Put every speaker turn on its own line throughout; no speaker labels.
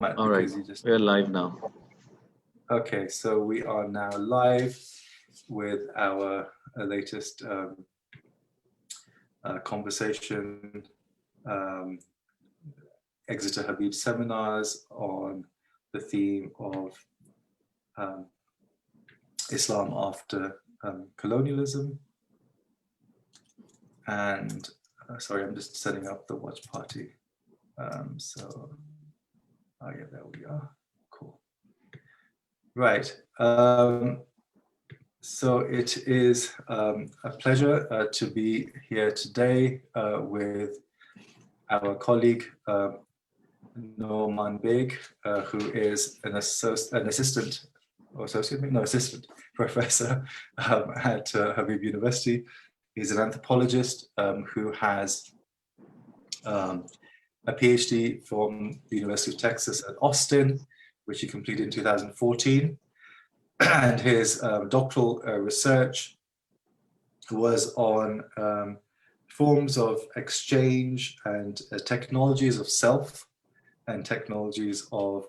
All right, we're live now.
Okay, so we are now live with our latest conversation, Exeter Habib seminars on the theme of Islam after colonialism. And sorry, I'm just setting up the watch party. Oh yeah, there we are. Cool. Right. So it is a pleasure to be here today with our colleague Noman Baig, who is an assistant professor at Habib University. He's an anthropologist who has a PhD from the University of Texas at Austin, which he completed in 2014. And his doctoral research was on forms of exchange and technologies of self and technologies of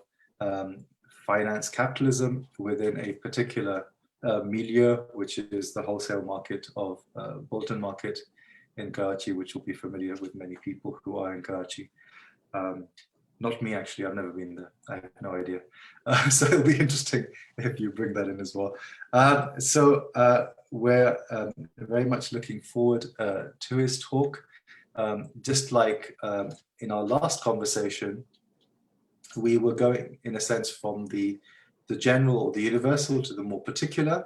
finance capitalism within a particular milieu, which is the wholesale market of Bolton Market in Karachi, which will be familiar with many people who are in Karachi. Not me, actually, I've never been there. I have no idea. So it'll be interesting if you bring that in as well. We're very much looking forward to his talk. Just like in our last conversation, we were going, in a sense, from the general or the universal to the more particular,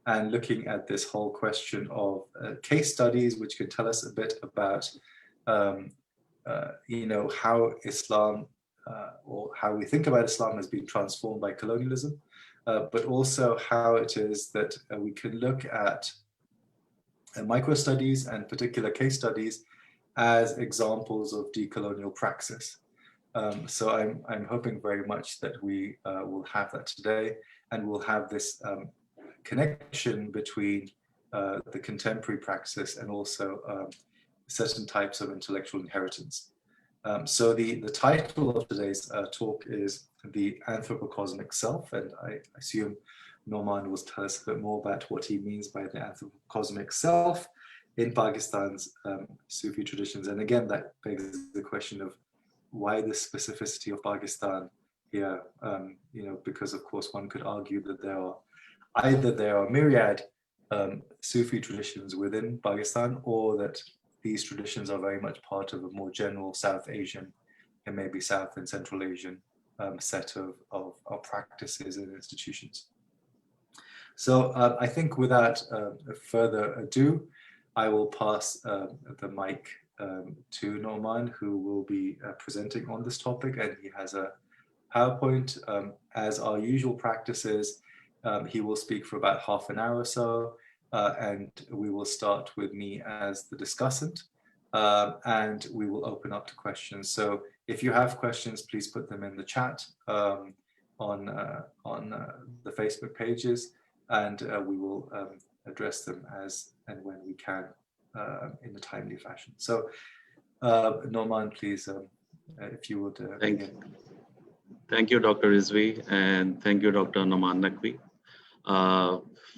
and looking at this whole question of case studies, which can tell us a bit about how Islam or how we think about Islam has been transformed by colonialism, but also how it is that we can look at micro studies and particular case studies as examples of decolonial praxis. So I'm hoping very much that we will have that today, and we'll have this connection between the contemporary praxis and also certain types of intellectual inheritance. So the title of today's talk is The Anthropocosmic Self, and I assume Noman will tell us a bit more about what he means by the anthropocosmic self in Pakistan's Sufi traditions. And again, that begs the question of why the specificity of Pakistan here, because of course one could argue that there are myriad Sufi traditions within Pakistan, or that these traditions are very much part of a more general South Asian and maybe South and Central Asian set of practices and institutions. So I think without further ado, I will pass the mic to Noman, who will be presenting on this topic, and he has a PowerPoint. As our usual practices, he will speak for about half an hour or so, and we will start with me as the discussant, and we will open up to questions. So if you have questions, please put them in the chat on the Facebook pages, and we will address them as and when we can in a timely fashion. So Noman, please, if you would begin.
Thank you, Dr. Rizvi, and thank you, Dr. Noman Naqvi,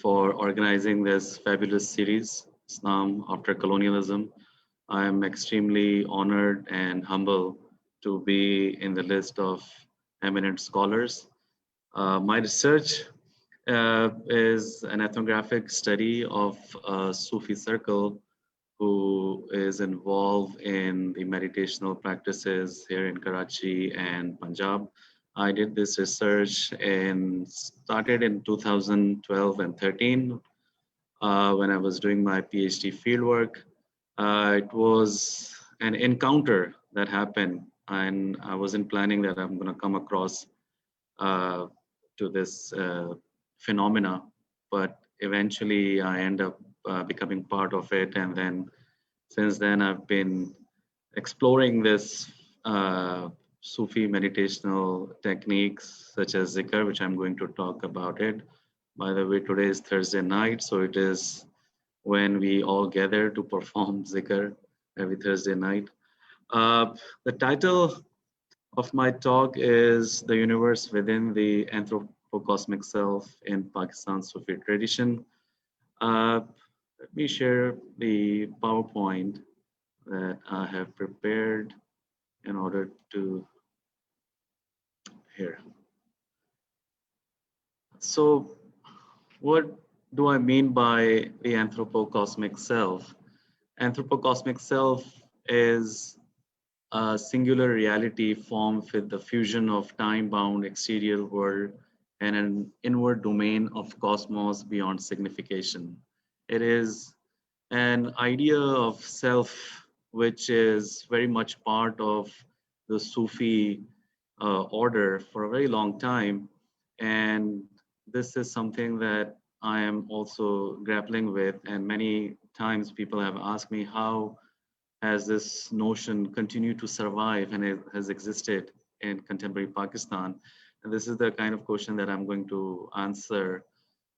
for organizing this fabulous series, Islam After Colonialism. I am extremely honored and humble to be in the list of eminent scholars. My research is an ethnographic study of a Sufi circle who is involved in the meditational practices here in Karachi and Punjab. I did this research started in 2012 and 13 when I was doing my PhD fieldwork. It was an encounter that happened, and I wasn't planning that I'm going to come across to this phenomena, but eventually I end up becoming part of it, and then since then I've been exploring this Sufi meditational techniques such as zikr, which I'm going to talk about it. By the way, today is Thursday night, so it is when we all gather to perform zikr every Thursday night. The title of my talk is the universe within the Anthropocosmic Self in Pakistan Sufi tradition. Let me share the PowerPoint that I have prepared in order to here. So what do I mean by the Anthropocosmic Self? Anthropocosmic Self is a singular reality formed with the fusion of time-bound exterior world and an inward domain of cosmos beyond signification. It is an idea of self which is very much part of the Sufi order for a very long time. And this is something that I am also grappling with. And many times people have asked me, how has this notion continued to survive and it has existed in contemporary Pakistan? And this is the kind of question that I'm going to answer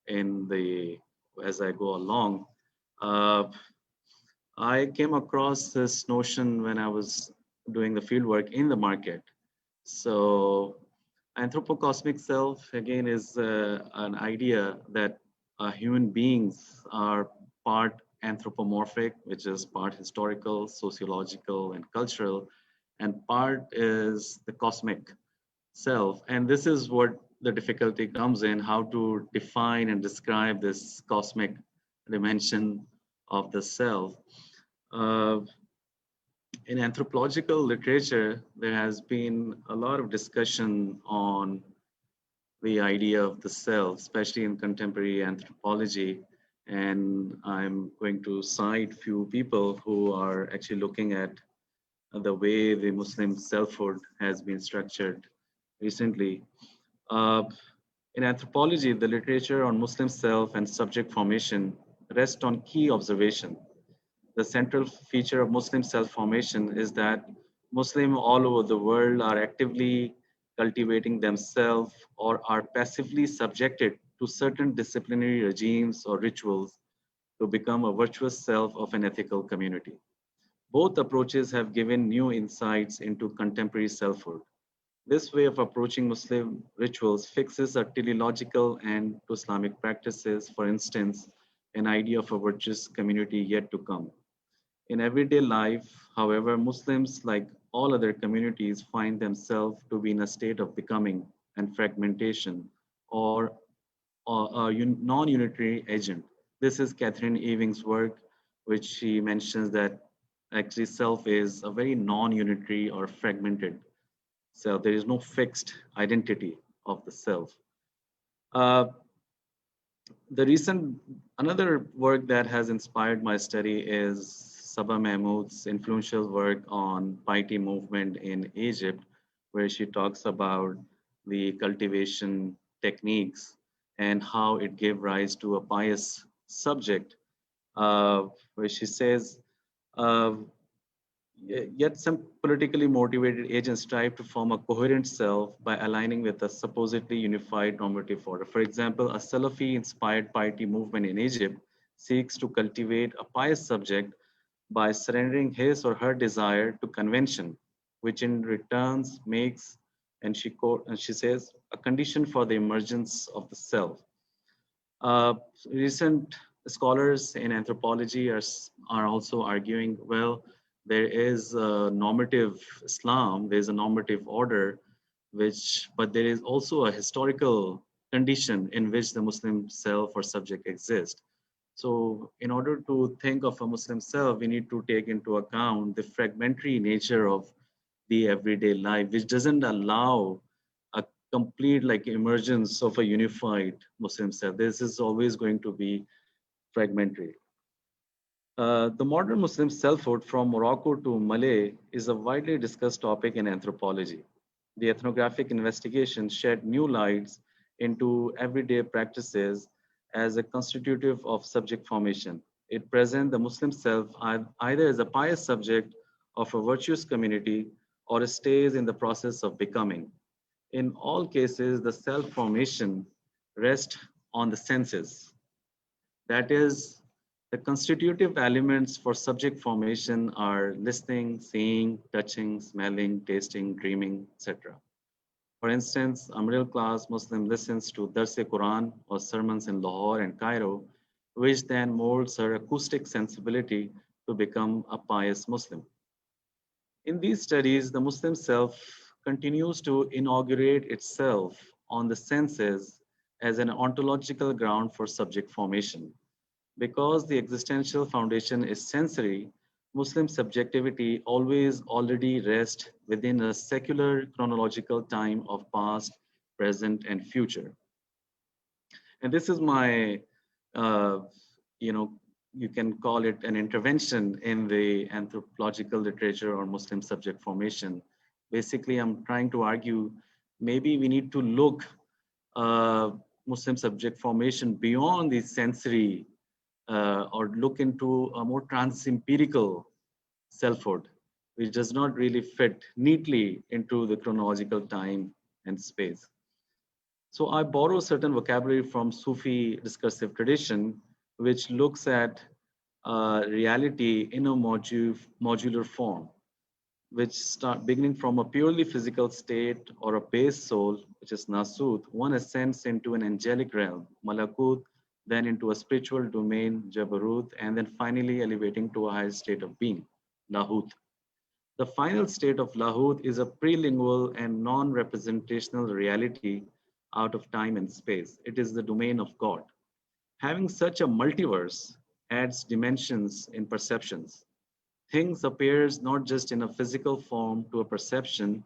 in the as I go along. Uh, I came across this notion when I was doing the fieldwork in the market. So, anthropocosmic self again is an idea that human beings are part anthropomorphic, which is part historical, sociological, and cultural, and part is the cosmic self. And this is what the difficulty comes in, how to define and describe this cosmic dimension of the self. Uh, in anthropological literature, there has been a lot of discussion on the idea of the self, especially in contemporary anthropology. And I'm going to cite few people who are actually looking at the way the Muslim selfhood has been structured recently. Uh, in anthropology, the literature on Muslim self and subject formation rests on key observation. The central feature of Muslim self-formation is that Muslims all over the world are actively cultivating themselves or are passively subjected to certain disciplinary regimes or rituals to become a virtuous self of an ethical community. Both approaches have given new insights into contemporary selfhood. This way of approaching Muslim rituals fixes a teleological end to Islamic practices, for instance, an idea of a virtuous community yet to come. In everyday life, however, Muslims, like all other communities, find themselves to be in a state of becoming and fragmentation or a non-unitary agent. This is Catherine Ewing's work, which she mentions that actually self is a very non-unitary or fragmented self. There is no fixed identity of the self. Uh, the recent another work that has inspired my study is Saba Mahmood's influential work on piety movement in Egypt, where she talks about the cultivation techniques and how it gave rise to a pious subject, where she says, uh, yet some politically motivated agents strive to form a coherent self by aligning with a supposedly unified normative order. For example, a Salafi-inspired piety movement in Egypt seeks to cultivate a pious subject by surrendering his or her desire to convention, which in returns makes, and she says, a condition for the emergence of the self. Uh, Recent scholars in anthropology are also arguing, well, there is a normative Islam, there's a normative order, but there is also a historical condition in which the Muslim self or subject exists. So in order to think of a Muslim self, we need to take into account the fragmentary nature of the everyday life, which doesn't allow a complete like emergence of a unified Muslim self. This is always going to be fragmentary. The modern Muslim selfhood from Morocco to Malay is a widely discussed topic in anthropology. The ethnographic investigation shed new lights into everyday practices as a constitutive of subject formation. It presents the Muslim self either as a pious subject of a virtuous community or stays in the process of becoming. In all cases, the self formation rests on the senses. That is, The constitutive elements for subject formation are listening, seeing, touching, smelling, tasting, dreaming, etc. For instance, a middle class Muslim listens to Dars-e-Quran or sermons in Lahore and Cairo, which then molds her acoustic sensibility to become a pious Muslim. In these studies, the Muslim self continues to inaugurate itself on the senses as an ontological ground for subject formation. Because the existential foundation is sensory, Muslim subjectivity always already rests within a secular chronological time of past, present, and future. And this is my, uh, you know, you can call it an intervention in the anthropological literature or Muslim subject formation. Basically, I'm trying to argue maybe we need to look Muslim subject formation beyond the sensory or look into a more trans-empirical selfhood, which does not really fit neatly into the chronological time and space. So I borrow certain vocabulary from Sufi discursive tradition, which looks at reality in a modular form, which start beginning from a purely physical state or a base soul, which is Nasut, one ascends into an angelic realm, Malakut, then into a spiritual domain, Jabarut, and then finally elevating to a higher state of being, Lahut. The final state of Lahut is a prelingual and non-representational reality out of time and space. It is the domain of God. Having such a multiverse adds dimensions in perceptions. Things appears not just in a physical form to a perception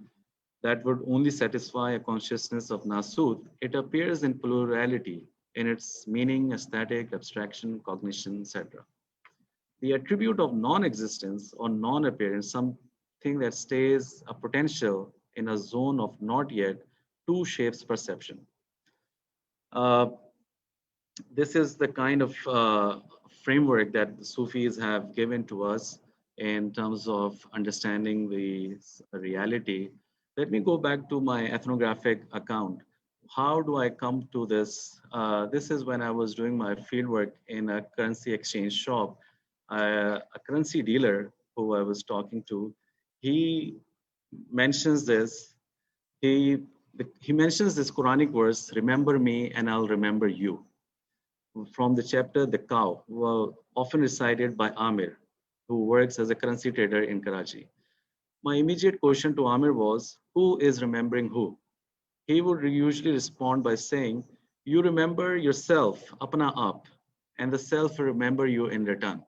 that would only satisfy a consciousness of Nasut. It appears in plurality, in its meaning, aesthetic, abstraction, cognition, etc. The attribute of non-existence or non-appearance, something that stays a potential in a zone of not yet, too shapes perception. Uh, this is the kind of framework that the Sufis have given to us in terms of understanding the reality. Let me go back to my ethnographic account. How do I come to this? This is when I was doing my fieldwork in a currency exchange shop. A currency dealer who I was talking to, he mentions this. He, he mentions this Quranic verse, remember me and I'll remember you, from the chapter The Cow, often recited by Amir, who works as a currency trader in Karachi. My immediate question to Amir was, who is remembering who? He would usually respond by saying, you remember yourself, apna aap, and the self will remember you in return.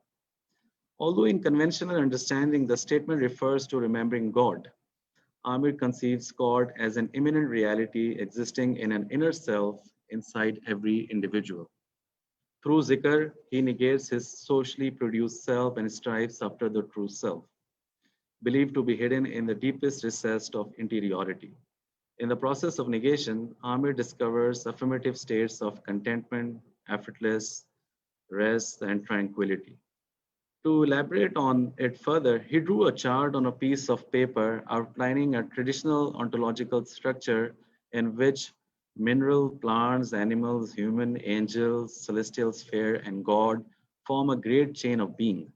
Although in conventional understanding, the statement refers to remembering God, Amir conceives God as an immanent reality existing in an inner self inside every individual. Through zikr, he negates his socially produced self and strives after the true self, believed to be hidden in the deepest recess of interiority. In the process of negation, Amir discovers affirmative states of contentment, effortless rest, and tranquility. To elaborate on it further, he drew a chart on a piece of paper outlining a traditional ontological structure in which mineral, plants, animals, human, angels, celestial sphere, and God form a great chain of being.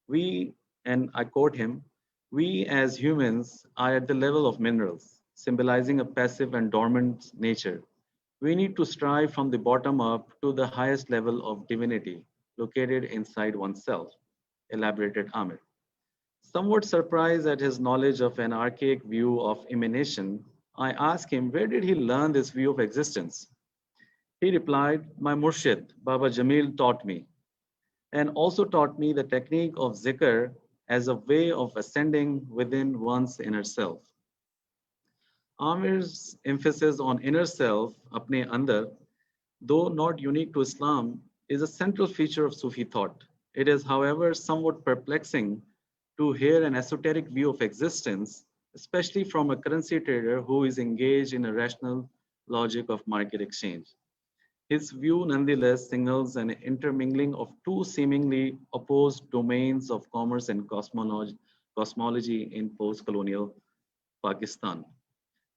We, and I quote him, we as humans are at the level of minerals, symbolizing a passive and dormant nature. We need to strive from the bottom up to the highest level of divinity located inside oneself, elaborated Amir. Somewhat surprised at his knowledge of an archaic view of emanation, I asked him where did he learn this view of existence. He replied, my Murshid, Baba Jamil taught me, and also taught me the technique of zikr as a way of ascending within one's inner self. Amir's emphasis on inner self, apne andar, though not unique to Islam, is a central feature of Sufi thought. It is, however, somewhat perplexing to hear an esoteric view of existence, especially from a currency trader who is engaged in a rational logic of market exchange. His view nonetheless signals an intermingling of two seemingly opposed domains of commerce and cosmology in post-colonial Pakistan.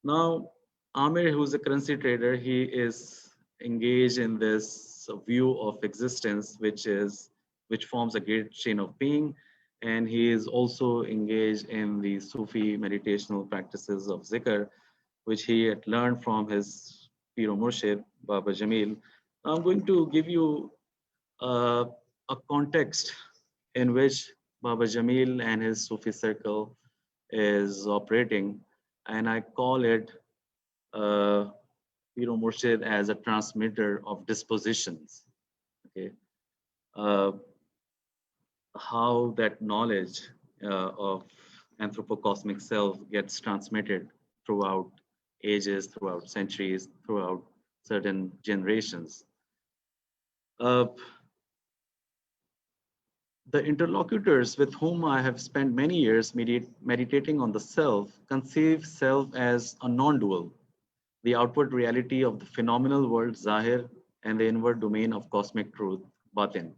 Now, Amir, who's a currency trader, he is engaged in this view of existence, which is which forms a great chain of being. And he is also engaged in the Sufi meditational practices of zikr, which he had learned from his Piro Murshid, Baba Jamil. I'm going to give you uh, a context in which Baba Jamil and his Sufi circle is operating, and I call it Piro Murshid as a transmitter of dispositions. Okay, uh, how that knowledge of anthropocosmic self gets transmitted throughout ages, throughout centuries, throughout certain generations. Uh, the interlocutors with whom I have spent many years meditating on the self conceive self as a non-dual, the outward reality of the phenomenal world, Zahir, and the inward domain of cosmic truth, Batin.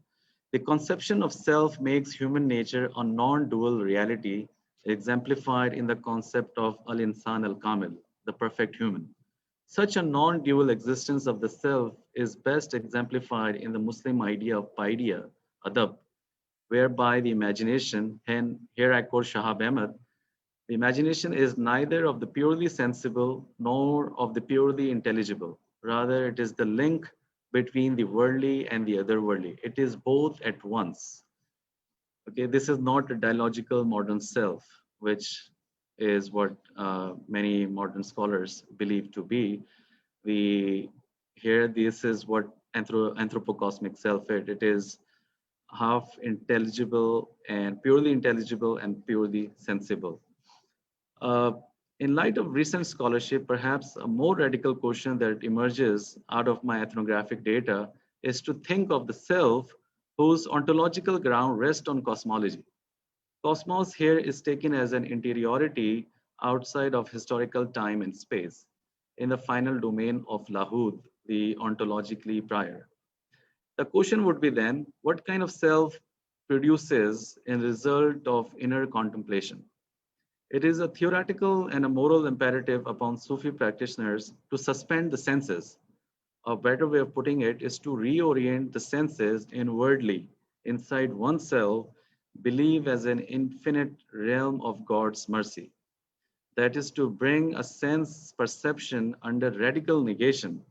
The conception of self makes human nature a non-dual reality exemplified in the concept of Al-Insan al-Kamil, the perfect human. Such a non-dual existence of the self is best exemplified in the Muslim idea of paideia, adab, whereby the imagination, and here I quote Shahab Ahmed, the imagination is neither of the purely sensible nor of the purely intelligible. Rather, it is the link between the worldly and the otherworldly. It is both at once. Okay, this is not a dialogical modern self, which is what many modern scholars believe to be. We here this is what anthropocosmic self is. It is half intelligible and purely sensible. Uh, in light of recent scholarship, perhaps a more radical question that emerges out of my ethnographic data is to think of the self whose ontological ground rests on cosmology. Cosmos here is taken as an interiority outside of historical time and space, in the final domain of Lahud, the ontologically prior. The question would be then, what kind of self produces a result of inner contemplation? It is a theoretical and a moral imperative upon Sufi practitioners to suspend the senses. A better way of putting it is to reorient the senses inwardly, inside oneself, believe as an infinite realm of God's mercy. That is to bring a sense perception under radical negation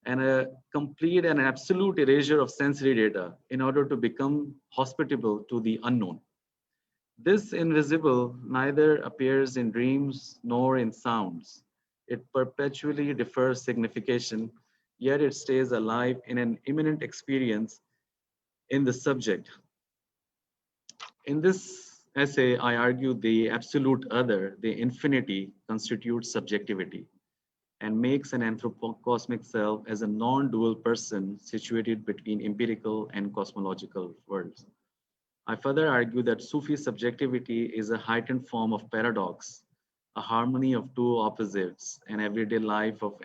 and a complete and absolute erasure of sensory data in order to become hospitable to the unknown. This invisible neither appears in dreams nor in sounds. It perpetually defers signification, yet it stays alive in an imminent experience in the subject. In this essay, I argue the absolute other, the infinity, constitutes subjectivity and makes an anthropocosmic self as a non-dual person situated between empirical and cosmological worlds. I further argue that Sufi subjectivity is a heightened form of paradox, a harmony of two opposites, an everyday life of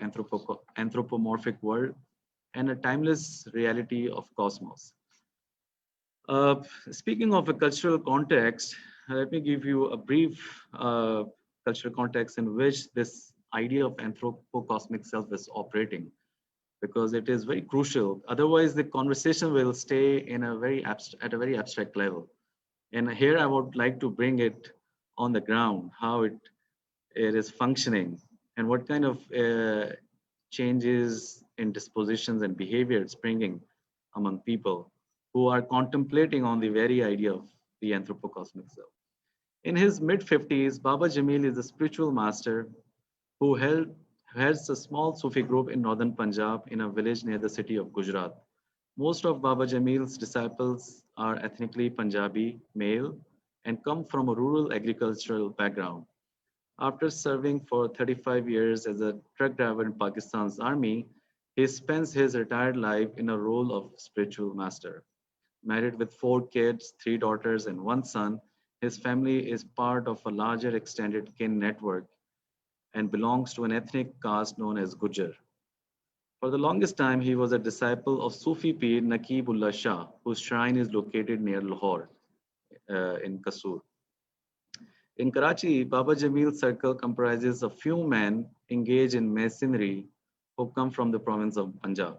anthropomorphic world, and a timeless reality of cosmos. Uh, Speaking of a cultural context, let me give you a brief cultural context in which this idea of anthropocosmic self is operating, because it is very crucial. Otherwise, the conversation will stay in a at a very abstract level. And here I would like to bring it on the ground, how it is functioning and what kind of changes in dispositions and behavior it's bringing among people who are contemplating on the very idea of the anthropocosmic self. In his mid-50s, Baba Jamil is a spiritual master who heads a small Sufi group in northern Punjab in a village near the city of Gujarat. Most of Baba Jamil's disciples are ethnically Punjabi, male, and come from a rural agricultural background. After serving for 35 years as a truck driver in Pakistan's army, he spends his retired life in a role of spiritual master. Married with 4 kids, 3 daughters, and 1 son, his family is part of a larger extended kin network and belongs to an ethnic caste known as Gujar. For the longest time, he was a disciple of Sufi Pir Naqibullah Shah, whose shrine is located near Lahore in Kasur. In Karachi, Baba Jamil's circle comprises a few men engaged in masonry who come from the province of Punjab.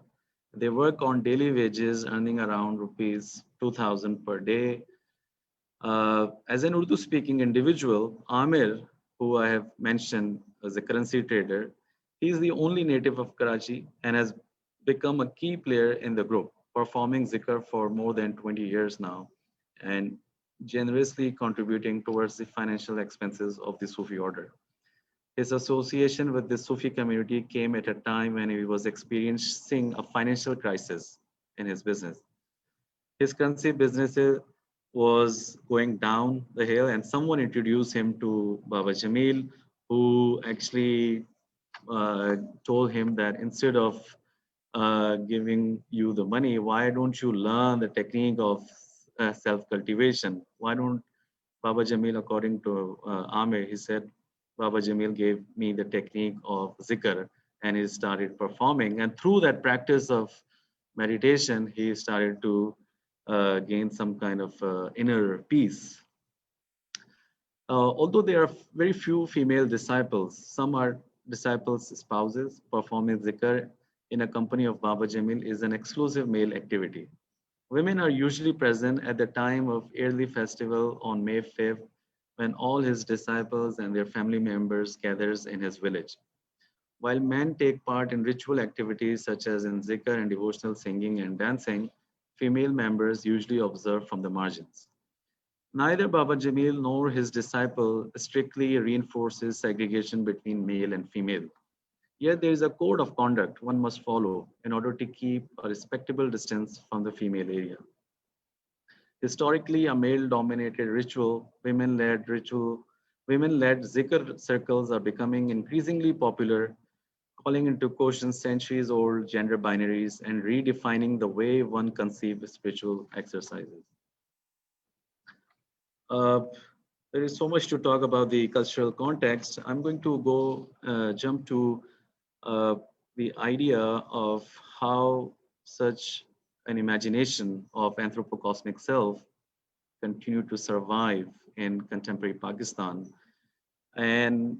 They work on daily wages, earning around rupees 2,000 per day. As an Urdu speaking individual, Amir, who I have mentioned as a currency trader, he is the only native of Karachi and has become a key player in the group, performing zikr for more than 20 years now and generously contributing towards the financial expenses of the Sufi order. His association with the Sufi community came at a time when he was experiencing a financial crisis in his business. His currency business was going down the hill, and someone introduced him to Baba Jamil, who actually told him that instead of giving you the money, why don't you learn the technique of self cultivation? Why don't Baba Jamil, according to Amir, he said, Baba Jamil gave me the technique of zikr and he started performing. And through that practice of meditation, he started to gain some kind of inner peace. Although there are very few female disciples, some are disciples' spouses. Performing zikr in a company of Baba Jamil is an exclusive male activity. Women are usually present at the time of yearly festival on May 5th when all his disciples and their family members gathers in his village. While men take part in ritual activities such as in zikr and devotional singing and dancing, female members usually observe from the margins. Neither Baba Jamil nor his disciple strictly reinforces segregation between male and female. Yet there is a code of conduct one must follow in order to keep a respectable distance from the female area. Historically, a male-dominated ritual, women-led zikr circles are becoming increasingly popular, calling into question centuries-old gender binaries and redefining the way one conceives spiritual exercises. Uh, there is so much to talk about the cultural context. I'm going to jump to uh, the idea of how such an imagination of anthropocosmic self continue to survive in contemporary Pakistan, and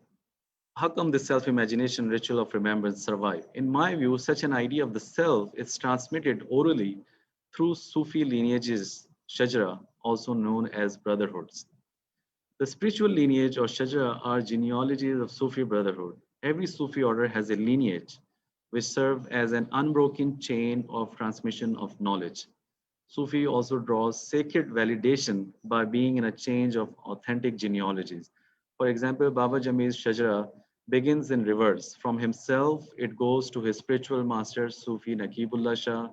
how come the self-imagination ritual of remembrance survive? In my view, such an idea of the self is transmitted orally through Sufi lineages, shajara, also known as brotherhoods. The spiritual lineage or shajara are genealogies of Sufi brotherhood. Every Sufi order has a lineage which serves as an unbroken chain of transmission of knowledge. Sufi also draws sacred validation by being in a change of authentic genealogies. For example, Baba Jamil's Shajara begins in reverse. From himself, it goes to his spiritual master, Sufi Naqibullah Shah,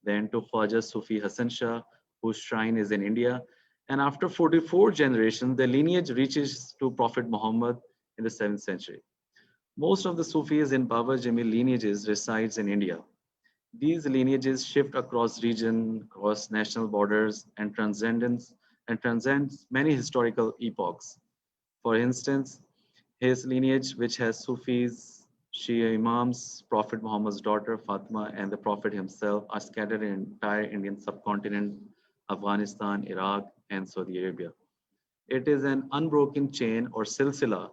then to Khwaja Sufi Hassan Shah, whose shrine is in India. And after 44 generations, the lineage reaches to Prophet Muhammad in the 7th century. Most of the Sufis in Baba Jamil lineages resides in India. These lineages shift across region, across national borders, and transcends many historical epochs. For instance, his lineage, which has Sufis, Shia Imams, Prophet Muhammad's daughter Fatima, and the Prophet himself, are scattered in entire Indian subcontinent, Afghanistan, Iraq, and Saudi Arabia. It is an unbroken chain or silsila,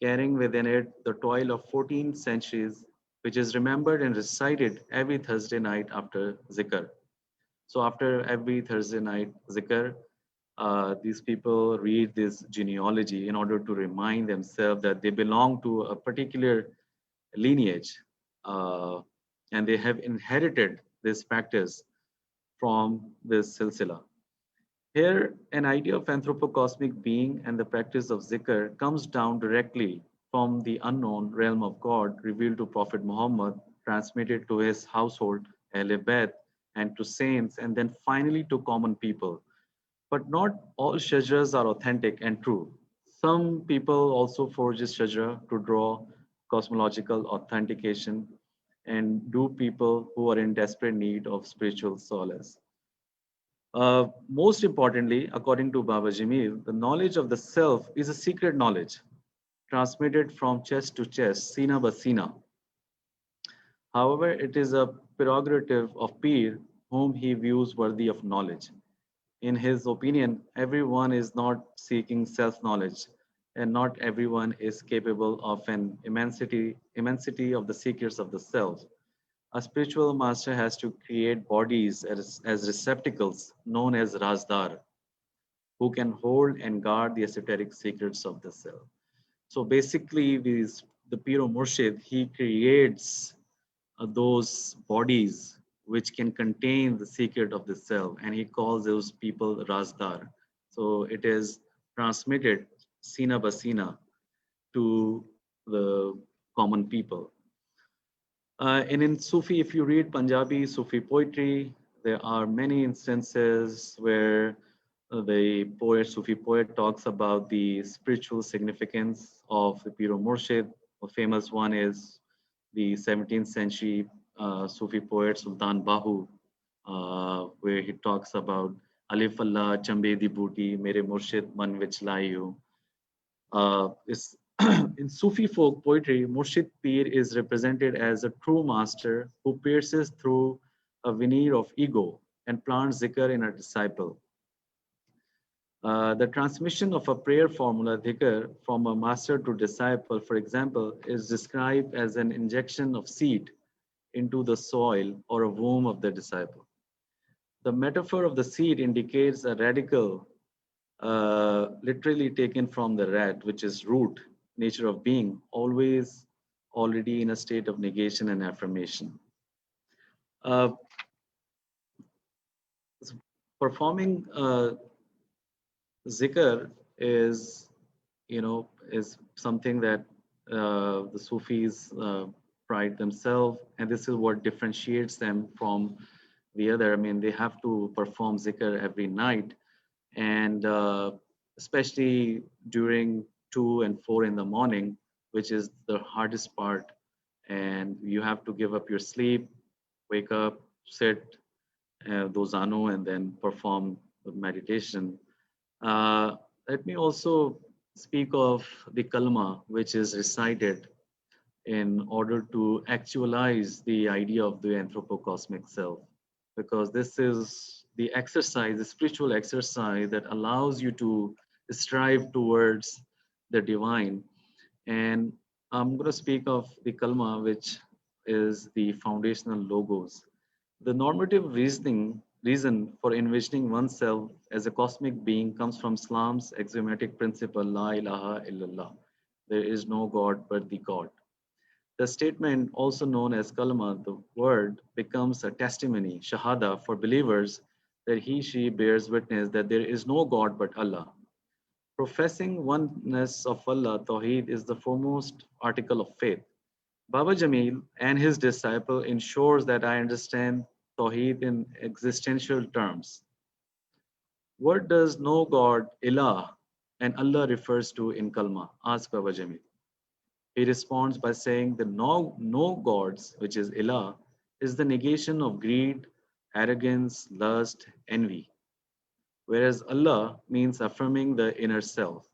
carrying within it the toil of 14 centuries, which is remembered and recited every Thursday night after zikr. So after every Thursday night zikr, these people read this genealogy in order to remind themselves that they belong to a particular lineage, uh, and they have inherited this practice from this silsila. Here, an idea of anthropocosmic being and the practice of zikr comes down directly from the unknown realm of God revealed to Prophet Muhammad, transmitted to his household, Ahl Bayt, and to saints, and then finally to common people. But not all shajras are authentic and true. Some people also forge shajra to draw cosmological authentication and do people who are in desperate need of spiritual solace. Most importantly, according to Baba Jamil, the knowledge of the self is a secret knowledge transmitted from chest to chest, sina ba sina. However, it is a prerogative of Pir whom he views worthy of knowledge. In his opinion, everyone is not seeking self knowledge, and not everyone is capable of an immensity of the secrets of the self. A spiritual master has to create bodies as receptacles known as Razdar, who can hold and guard the esoteric secrets of the self. So basically, the Piro Murshid, he creates those bodies which can contain the secret of the self, and he calls those people Razdar. So it is transmitted Sina Basina to the common people. And in Sufi, if you read Punjabi Sufi poetry, there are many instances where Sufi poet talks about the spiritual significance of the Piro Murshid. A famous one is the 17th century Sufi poet Sultan Bahu, where he talks about Alif Allah Chambe di Booty, Mere Murshid Man Vich Laiyu. Is in Sufi folk poetry, Murshid Pir is represented as a true master who pierces through a veneer of ego and plants zikr in a disciple. The transmission of a prayer formula, dhikr, from a master to disciple, for example, is described as an injection of seed into the soil or a womb of the disciple. The metaphor of the seed indicates a radical, literally taken from the rat, which is root, nature of being, always already in a state of negation and affirmation. Uh, Performing zikr is, is something that the Sufis pride themselves, and this is what differentiates them from the other. I mean, they have to perform zikr every night, and especially during 2 and 4 in the morning, which is the hardest part. And you have to give up your sleep, wake up, sit, dozano, and then perform the meditation. Uh, Let me also speak of the kalma, which is recited in order to actualize the idea of the anthropocosmic self, because this is the exercise, the spiritual exercise that allows you to strive towards the divine. And I'm going to speak of the kalma, which is the foundational logos. The normative reason for envisioning oneself as a cosmic being comes from Islam's axiomatic principle, La ilaha illallah. There is no God but the God. The statement, also known as kalma, the word, becomes a testimony, shahada, for believers that she bears witness that there is no God but Allah. Professing oneness of Allah, Tawheed, is the foremost article of faith. Baba Jamil and his disciple ensures that I understand Tawheed in existential terms. What does no God, Ilah, and Allah refers to in Kalma? Ask Baba Jamil. He responds by saying the no gods, which is Ilah, is the negation of greed, arrogance, lust, envy, whereas Allah means affirming the inner self.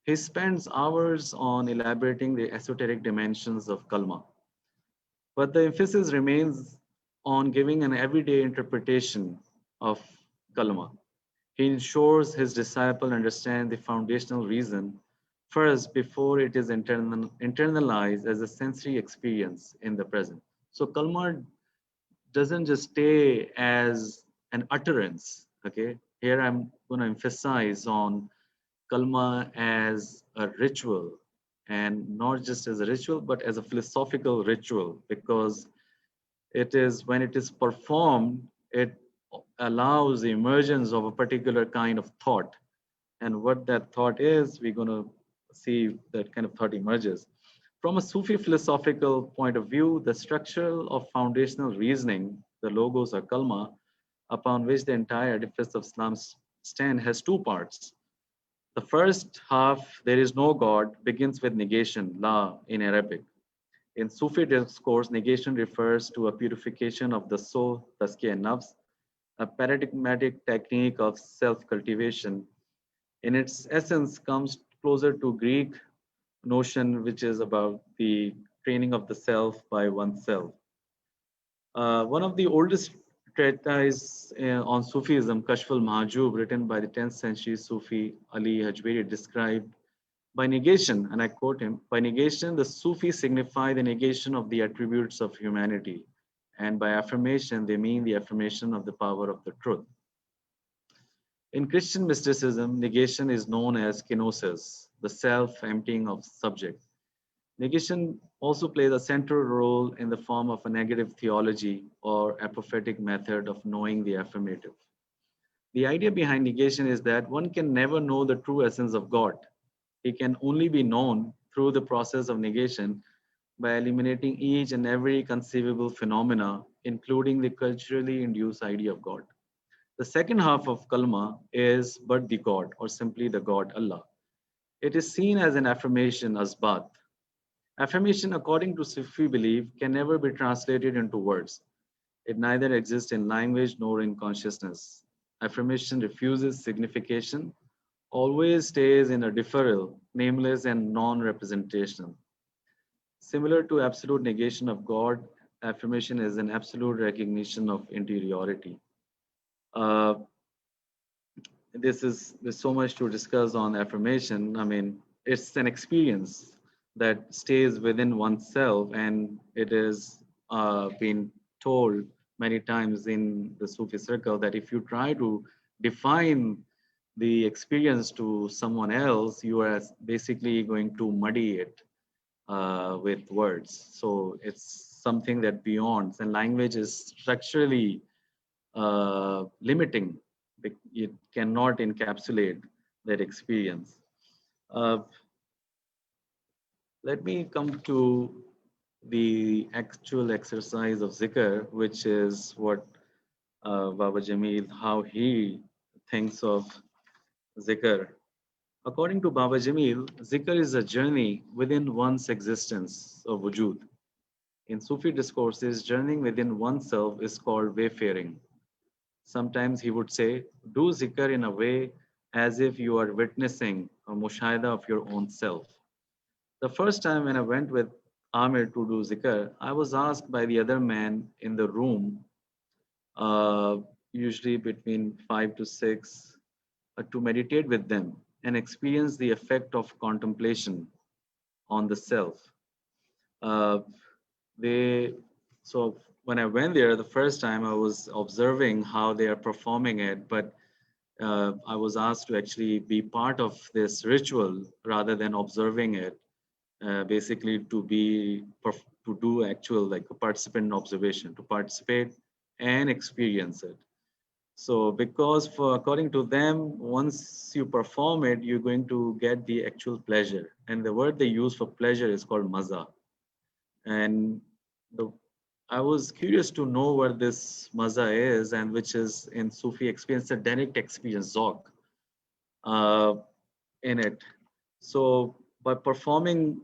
He spends hours on elaborating the esoteric dimensions of Kalma, but the emphasis remains on giving an everyday interpretation of Kalma. He ensures his disciple understand the foundational reason first before it is internalized as a sensory experience in the present. So Kalma doesn't just stay as an utterance. Okay, here I'm going to emphasize on Kalma as a ritual, and not just as a ritual, but as a philosophical ritual, because it is when it is performed, it allows the emergence of a particular kind of thought. And what that thought is, we're going to see that kind of thought emerges. From a Sufi philosophical point of view, the structural of foundational reasoning, the logos or kalma, upon which the entire edifice of Islam stands, has two parts. The first half, there is no God, begins with negation, la in Arabic. In Sufi discourse, negation refers to a purification of the soul, tazkiyah nafs, a paradigmatic technique of self-cultivation. In its essence, comes closer to Greek notion, which is about the training of the self by oneself. One of the oldest treatises on Sufism, Kashf al-Mahjub, written by the 10th century Sufi Ali Hajwiri, described by negation, and I quote him, by negation, the Sufis signify the negation of the attributes of humanity And by affirmation, they mean the affirmation of the power of the truth. In Christian mysticism, negation is known as kenosis, the self-emptying of subject. Negation also plays a central role in the form of a negative theology or apophatic method of knowing the affirmative. The idea behind negation is that one can never know the true essence of God. He can only be known through the process of negation by eliminating each and every conceivable phenomena, including the culturally induced idea of God. The second half of kalma is but the God, or simply the God Allah. It is seen as an affirmation, asbat. Affirmation, according to Sufi belief, can never be translated into words. It neither exists in language nor in consciousness. Affirmation refuses signification, always stays in a deferral, nameless and non-representational. Similar to absolute negation of God, affirmation is an absolute recognition of interiority. Uh, there's so much to discuss on affirmation. I mean, it's an experience that stays within oneself, and it is been told many times in the Sufi circle that if you try to define the experience to someone else, you are basically going to muddy it with words. So it's something that beyond, and language is structurally limiting. It cannot encapsulate that experience. Uh, Let me come to the actual exercise of zikr, which is what Baba Jamil, how he thinks of zikr. According to Baba Jamil, zikr is a journey within one's existence of wujud. In Sufi discourses, journeying within oneself is called wayfaring. Sometimes he would say, do zikr in a way as if you are witnessing a mushahada of your own self. The first time when I went with Amir to do zikr, I was asked by the other man in the room, uh, usually between 5 to 6, to meditate with them and experience the effect of contemplation on the self. Uh, they so when I went there the first time, I was observing how they are performing it, but I was asked to actually be part of this ritual rather than observing it. Basically, to do actual like a participant observation, to participate and experience it. So, because for according to them, once you perform it, you're going to get the actual pleasure, and the word they use for pleasure is called maza. And the I was curious to know what this maza is, and which is in Sufi experience, a direct experience, zok, uh, in it. So by performing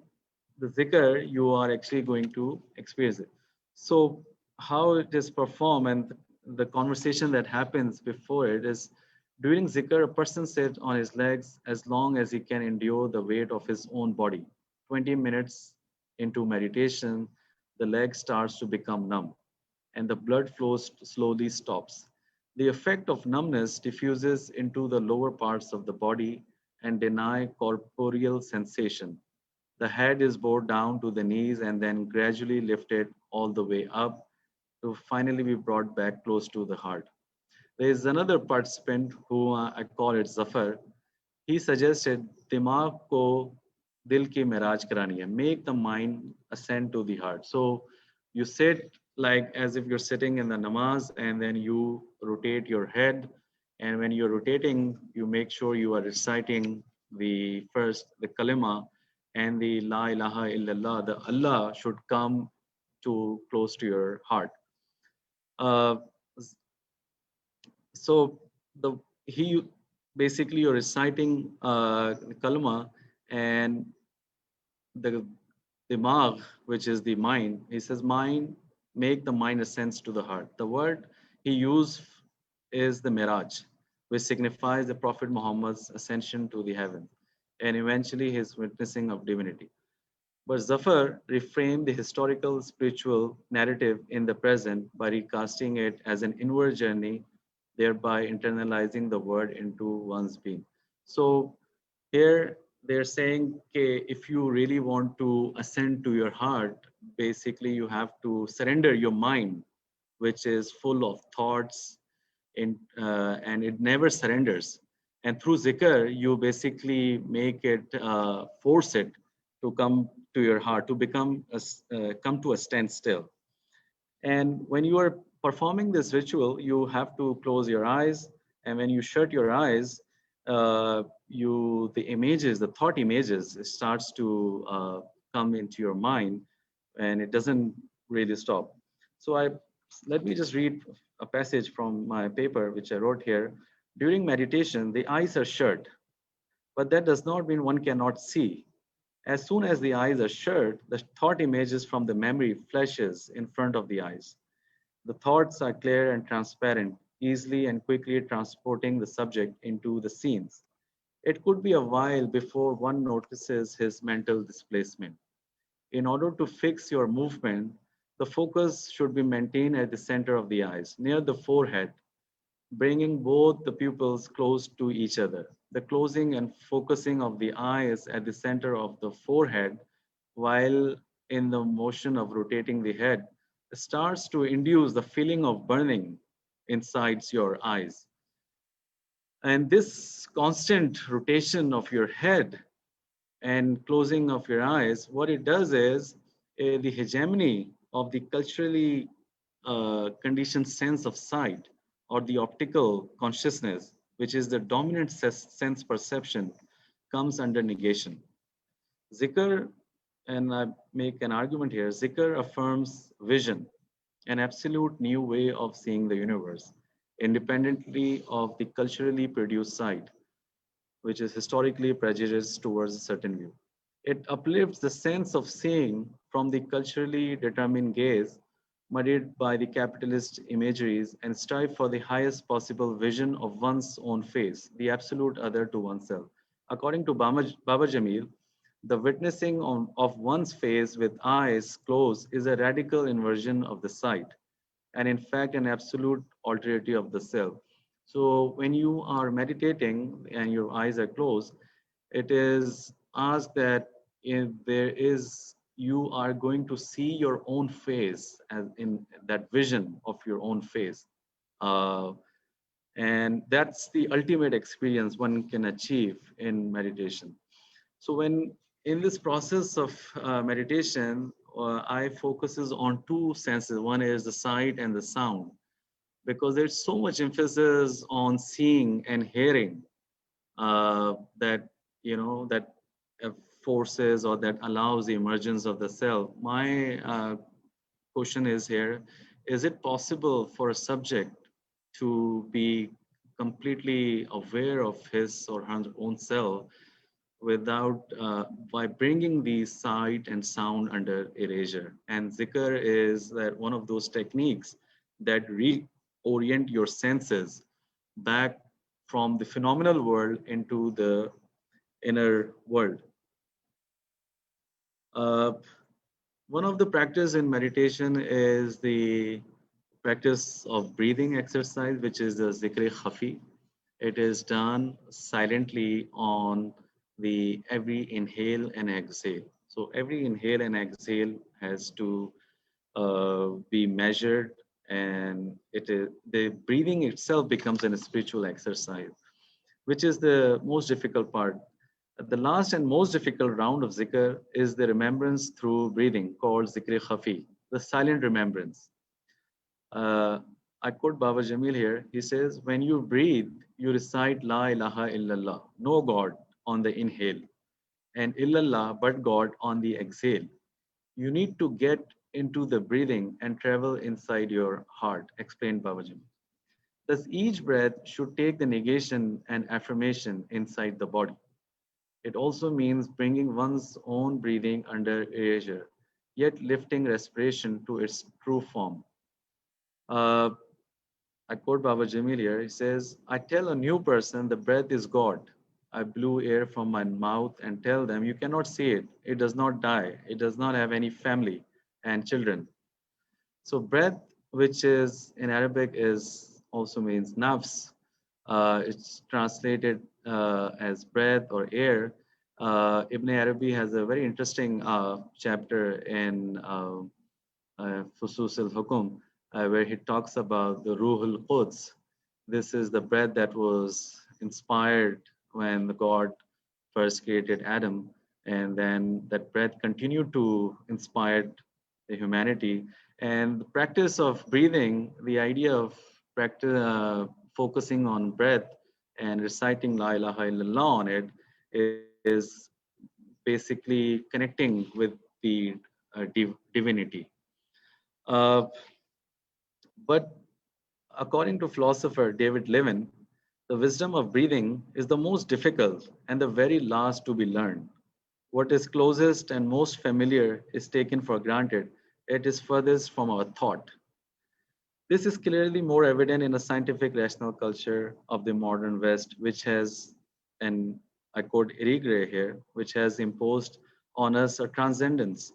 the zikr, you are actually going to experience it. So how it is performed and the conversation that happens before it is during zikr, a person sits on his legs as long as he can endure the weight of his own body. 20 minutes into meditation, the leg starts to become numb and the blood flow slowly stops. The effect of numbness diffuses into the lower parts of the body and deny corporeal sensation. The head is bowed down to the knees and then gradually lifted all the way up to finally be brought back close to the heart. There is another participant who I call it Zafar. He suggested दिमाग को दिल की मेराज करानी है. Make the mind ascend to the heart. So you sit like as if you're sitting in the namaz, and then you rotate your head. And when you're rotating, you make sure you are reciting the kalima and the la ilaha illallah. The Allah should come to close to your heart. Uh, so the he basically you're reciting kalma, and the dimag, which is the mind, he says mind, make the mind ascends to the heart. The word he used is the miraj, which signifies the Prophet Muhammad's ascension to the heaven and eventually his witnessing of divinity. But Zafar reframed the historical spiritual narrative in the present by recasting it as an inward journey, thereby internalizing the word into one's being. So here they're saying, okay, if you really want to ascend to your heart, basically you have to surrender your mind which is full of thoughts, and it never surrenders. And through zikr, you basically make it, force it to come to your heart, to come to a standstill. And when you are performing this ritual, you have to close your eyes. And when you shut your eyes, the images, the thought images, it starts to come into your mind, and it doesn't really stop. So let me just read a passage from my paper, which I wrote here. During meditation, the eyes are shut, but that does not mean one cannot see. As soon as the eyes are shut, the thought images from the memory flashes in front of the eyes. The thoughts are clear and transparent, easily and quickly transporting the subject into the scenes. It could be a while before one notices his mental displacement. In order to fix your movement, the focus should be maintained at the center of the eyes, near the forehead, bringing both the pupils close to each other. The closing and focusing of the eyes at the center of the forehead, while in the motion of rotating the head, starts to induce the feeling of burning inside your eyes. And this constant rotation of your head and closing of your eyes, what it does is the hegemony of the culturally conditioned sense of sight, or the optical consciousness, which is the dominant sense perception, comes under negation. Zikr, and I make an argument here, Zikr affirms vision, an absolute new way of seeing the universe, independently of the culturally produced sight, which is historically prejudiced towards a certain view. It uplifts the sense of seeing from the culturally determined gaze, muddied by the capitalist imageries, and strive for the highest possible vision of one's own face, the absolute other to oneself. According to Baba Jamil, the witnessing of one's face with eyes closed is a radical inversion of the sight, and in fact, an absolute alterity of the self. So when you are meditating and your eyes are closed, it is asked that if there is, you are going to see your own face as in that vision of your own face. Uh, and that's the ultimate experience one can achieve in meditation. So when in this process of meditation, I focuses on two senses. One is the sight and the sound, because there's so much emphasis on seeing and hearing, that that uh, forces or that allows the emergence of the self. My question is here: is it possible for a subject to be completely aware of his or her own self without by bringing the sight and sound under erasure? And zikr is that one of those techniques that reorient your senses back from the phenomenal world into the inner world. uh, One of the practice in meditation is the practice of breathing exercise, which is the zikr khafi. It is done silently on the every inhale and exhale. So every inhale and exhale has to be measured, and it is the breathing itself becomes a spiritual exercise, which is the most difficult part. The last and most difficult round of zikr is the remembrance through breathing, called zikr khafi, the silent remembrance. Uh, I quote Baba Jamil here. He says, when you breathe, you recite La ilaha illallah, no God, on the inhale, and illallah, but God, on the exhale. You need to get into the breathing and travel inside your heart, explained Baba Jamil. Thus, each breath should take the negation and affirmation inside the body. It also means bringing one's own breathing under erasure, yet lifting respiration to its true form. Uh, I quote Baba Jamil here. He says, I tell a new person the breath is God. I blew air from my mouth and tell them, you cannot see it. It does not die. It does not have any family and children. So breath, which is in Arabic is also means nafs. It's translated as breath or air. Ibn Arabi has a very interesting chapter in Fusus al-Hukum, where he talks about the Ruhul Quds. This is the breath that was inspired when the God first created Adam, and then that breath continued to inspire the humanity. And the practice of breathing, the idea of practice, focusing on breath and reciting La ilaha illallah on it is basically connecting with the divinity. Uh, but according to philosopher David Levin, the wisdom of breathing is the most difficult and the very last to be learned. What is closest and most familiar is taken for granted. It is furthest from our thought. This is clearly more evident in a scientific rational culture of the modern West, which has, and I quote Irigre here, which has imposed on us a transcendence,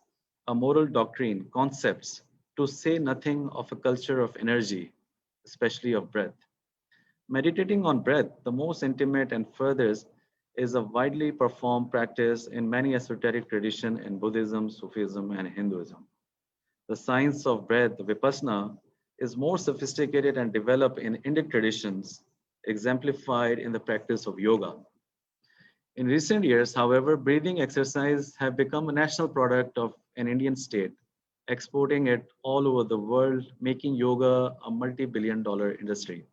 a moral doctrine, concepts, to say nothing of a culture of energy, especially of breath. Meditating on breath, the most intimate and furthest, is a widely performed practice in many esoteric traditions in Buddhism, Sufism, and Hinduism. The science of breath, Vipassana, is more sophisticated and developed in Indic traditions, exemplified in the practice of yoga. In recent years, however, breathing exercise have become a national product of an Indian state, exporting it all over the world, making yoga a multi-billion-dollar industry.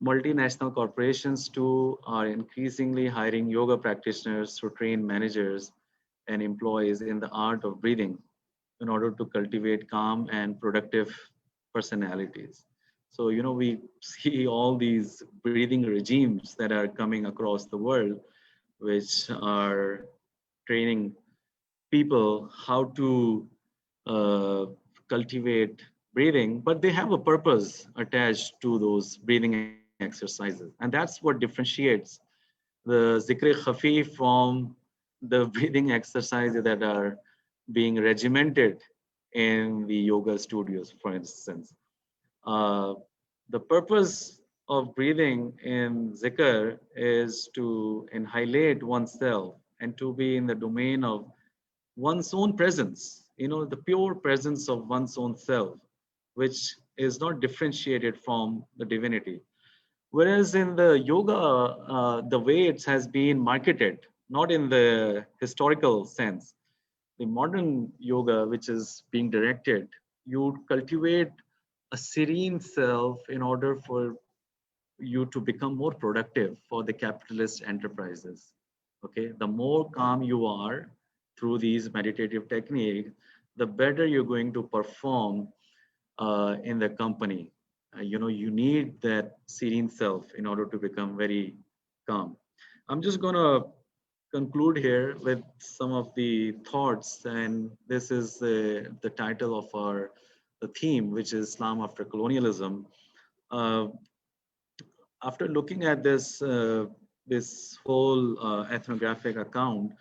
Multinational corporations too are increasingly hiring yoga practitioners to train managers and employees in the art of breathing in order to cultivate calm and productive personalities. So, we see all these breathing regimes that are coming across the world, which are training people how to uh, cultivate breathing, but they have a purpose attached to those breathing exercises. And that's what differentiates the zikr khafi from the breathing exercises that are being regimented in the yoga studios, for instance. Uh, the purpose of breathing in zikr is to annihilate oneself and to be in the domain of one's own presence, the pure presence of one's own self, which is not differentiated from the divinity. Whereas in the yoga, the way it has been marketed, not in the historical sense, the modern yoga, which is being directed, you cultivate a serene self in order for you to become more productive for the capitalist enterprises. Okay, the more calm you are through these meditative techniques, the better you're going to perform in the company. You need that serene self in order to become very calm. I'm just going to conclude here with some of the thoughts, and this is the title of our the theme, which is Islam after colonialism. Uh, After looking at this whole ethnographic account,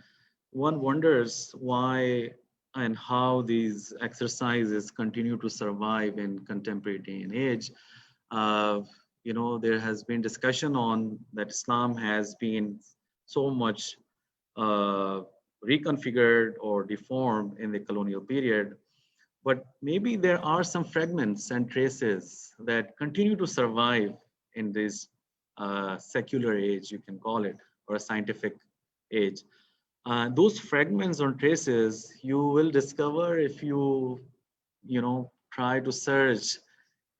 one wonders why and how these exercises continue to survive in contemporary day and age. Uh, there has been discussion on that Islam has been so much uh, reconfigured or deformed in the colonial period, but maybe there are some fragments and traces that continue to survive in this secular age, you can call it, or a scientific age. Those fragments or traces you will discover if you try to search,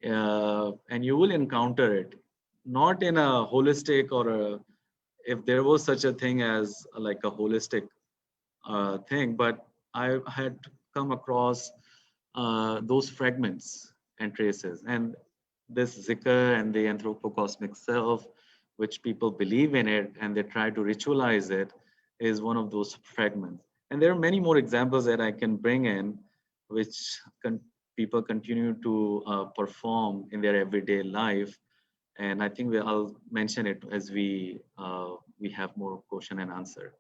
and you will encounter it, not in a holistic or if there was such a thing as like a holistic thing, but I had come across those fragments and traces. And this zikr and the anthropocosmic self, which people believe in it and they try to ritualize it, is one of those fragments. And there are many more examples that I can bring in, which people continue to perform in their everyday life. And I think I'll mention it as we have more question and answer.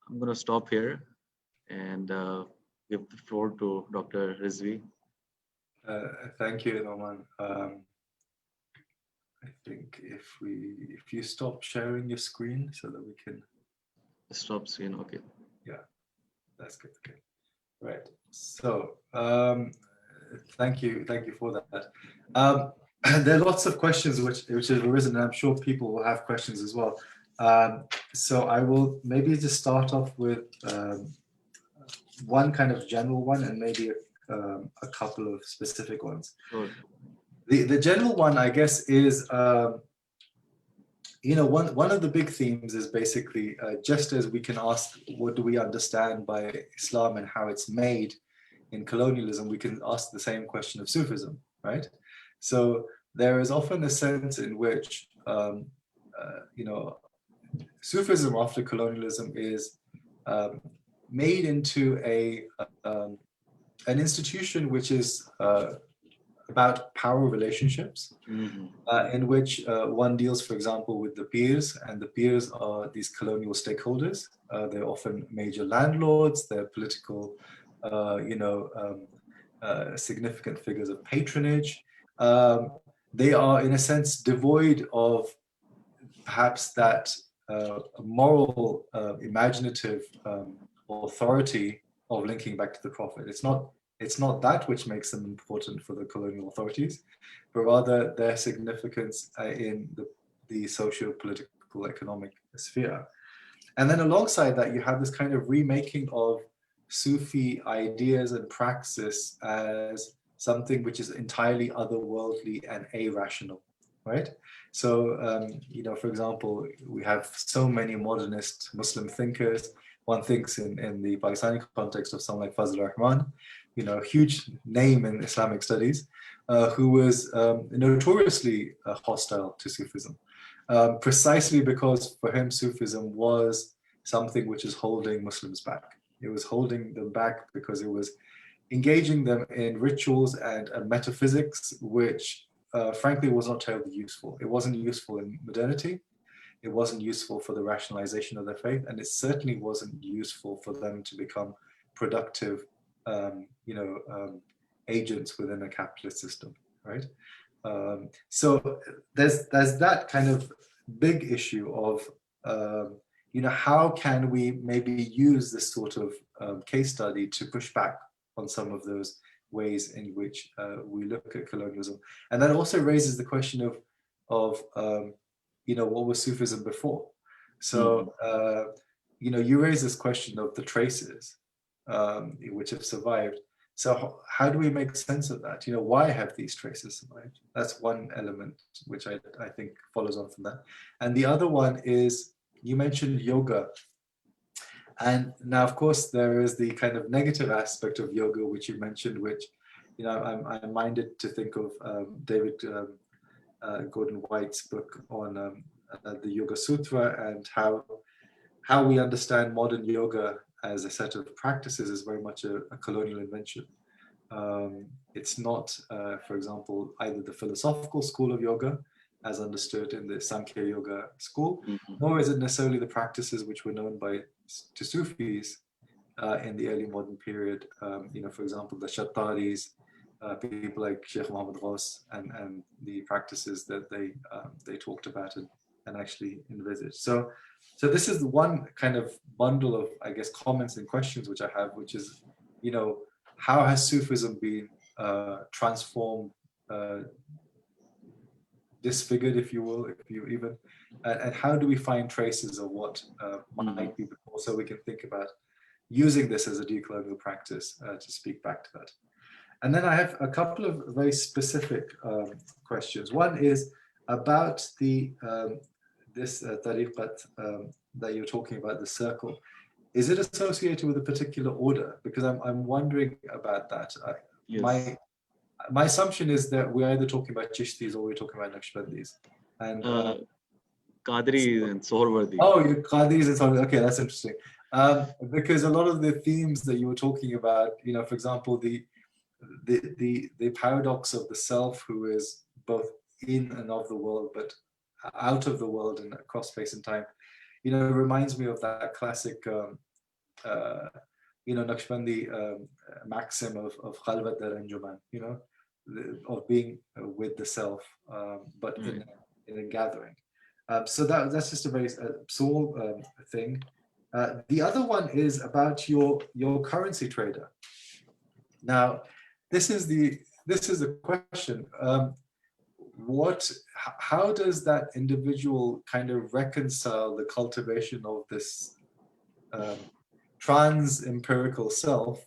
I'm going to stop here and give the floor to Dr. Rizvi.
Thank you, Noman. I think if you stop sharing your screen so that we can
Stop screen, okay.
Yeah, that's good. Okay, right. So Thank you for that. There are lots of questions which have arisen, and I'm sure people will have questions as well. So I will maybe just start off with one kind of general one, and maybe a couple of specific ones.
Sure.
The general one, I guess, is one of the big themes is basically just as we can ask, what do we understand by Islam and how it's made in colonialism, we can ask the same question of Sufism, right? So there is often a sense in which, Sufism after colonialism is made into an institution which is about power relationships, in which one deals, for example, with the peers, and the peers are these colonial stakeholders. They're often major landlords, they're political, significant figures of patronage. They are, in a sense, devoid of perhaps that moral, imaginative authority of linking back to the Prophet. It's not that which makes them important for the colonial authorities, but rather their significance in the socio-political economic sphere. And then alongside that, you have this kind of remaking of Sufi ideas and praxis as something which is entirely otherworldly and irrational, right? So, for example, we have so many modernist Muslim thinkers. One thinks in the Pakistani context of someone like Fazl Rahman, a huge name in Islamic studies, who was notoriously hostile to Sufism, precisely because for him Sufism was something which is holding Muslims back. It was holding them back because it was engaging them in rituals and metaphysics, which frankly was not terribly useful. It wasn't useful in modernity. It wasn't useful for the rationalization of their faith, and it certainly wasn't useful for them to become productive, agents within a capitalist system, right? So there's that kind of big issue of, how can we maybe use this sort of case study to push back on some of those ways in which we look at colonialism. And that also raises the question of what was Sufism before? So, you raise this question of the traces which have survived. So how do we make sense of that? Why have these traces survived? That's one element which I think follows on from that. And the other one is, you mentioned yoga. And now, of course, there is the kind of negative aspect of yoga, which you mentioned, which, I'm minded to think of David Gordon White's book on the Yoga Sutra, and how we understand modern yoga as a set of practices is very much a colonial invention. It's not, for example, either the philosophical school of yoga, as understood in the Sankhya Yoga school, nor is it necessarily the practices which were known to Sufis in the early modern period. For example, the Shattaris, people like Sheikh Muhammad Ghaus, and the practices that they talked about and actually envisaged. So this is the one kind of bundle of, I guess, comments and questions which I have, which is, how has Sufism been transformed, disfigured, if you will, and how do we find traces of what might be before, so we can think about using this as a decolonial practice to speak back to that. And then I have a couple of very specific questions. One is about this tariqat that you're talking about, the circle. Is it associated with a particular order? Because I'm wondering about that.
Yes.
My assumption is that we're either talking about Chishtis or we're talking about Naqshbandis. And
Qadri and Sohrawardi.
Oh, you Qadris and so on. Okay, that's interesting. Because a lot of the themes that you were talking about, for example, the paradox of the self, who is both in and of the world, but out of the world and across space and time, reminds me of that classic, Naqshbandi maxim of Khalwat dar Anjuman, of being with the self, but in a gathering. So that's just a very small thing. The other one is about your currency trader. Now, this is the question. How does that individual kind of reconcile the cultivation of this trans-empirical self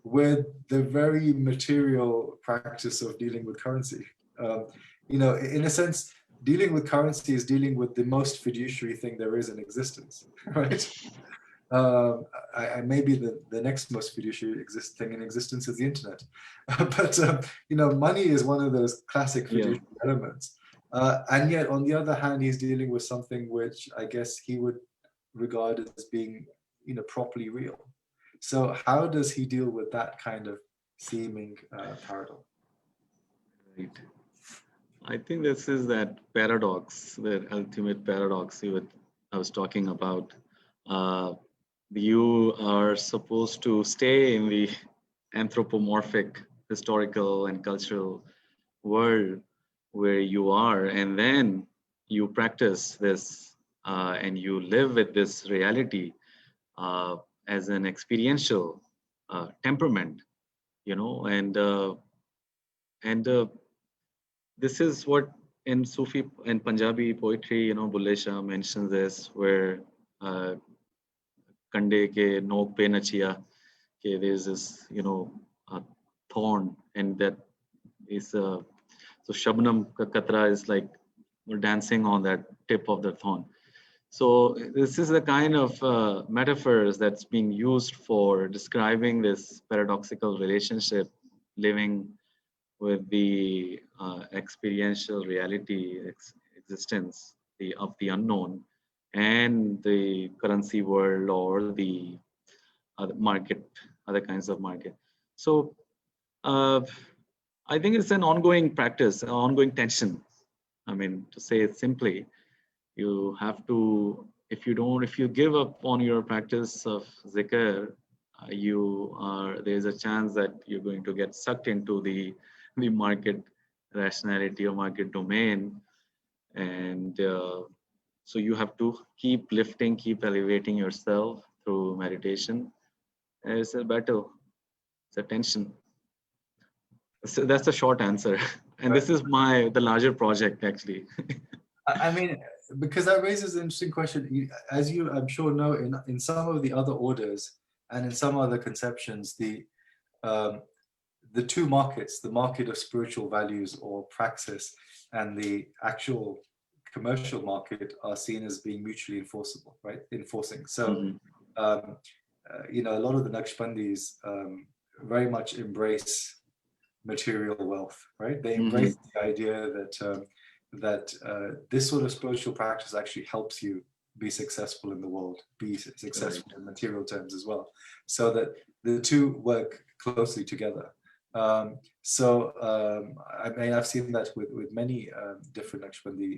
with the very material practice of dealing with currency? You know, in a sense, dealing with currency is dealing with the most fiduciary thing there is in existence, right? Maybe the next most fiduciary thing in existence is the internet. But, you know, money is one of those classic fiduciary elements. And yet, on the other hand, he's dealing with something which I guess he would regard as being, you know, properly real. So how does he deal with that kind of seeming paradox?
Right. I think this is that paradox, the ultimate paradox I was talking about. You are supposed to stay in the anthropomorphic, historical, and cultural world where you are, and then you practice this and you live with this reality as an experiential temperament, you know, and this is what in Sufi and Punjabi poetry, you know, Bulle Shah mentions this, where Kande ke nok pe nachiya, there's this, you know, thorn, and that is so Shabnam ka Katra is like we're dancing on that tip of the thorn. So this is the kind of metaphors that's being used for describing this paradoxical relationship, living with the experiential reality, existence of the unknown, and the currency world or the other market, other kinds of market. So I think it's an ongoing practice, an ongoing tension. I mean, to say it simply, you have to, if you give up on your practice of zikr, there's a chance that you're going to get sucked into the market rationality or market domain. And so you have to keep lifting, keep elevating yourself through meditation. And it's a battle, it's a tension. So that's the short answer. And
Right.
this is the larger project actually.
I mean, because that raises an interesting question. As you, I'm sure, know, in some of the other orders and in some other conceptions, the two markets, the market of spiritual values or praxis and the actual commercial market, are seen as being mutually enforceable, right? Enforcing. So, you know, a lot of the Naqshbandis very much embrace material wealth, right? They embrace the idea that this sort of spiritual practice actually helps you be successful in the world, be successful in material terms as well, so that the two work closely together. I mean, I've seen that with many different Naqshbandi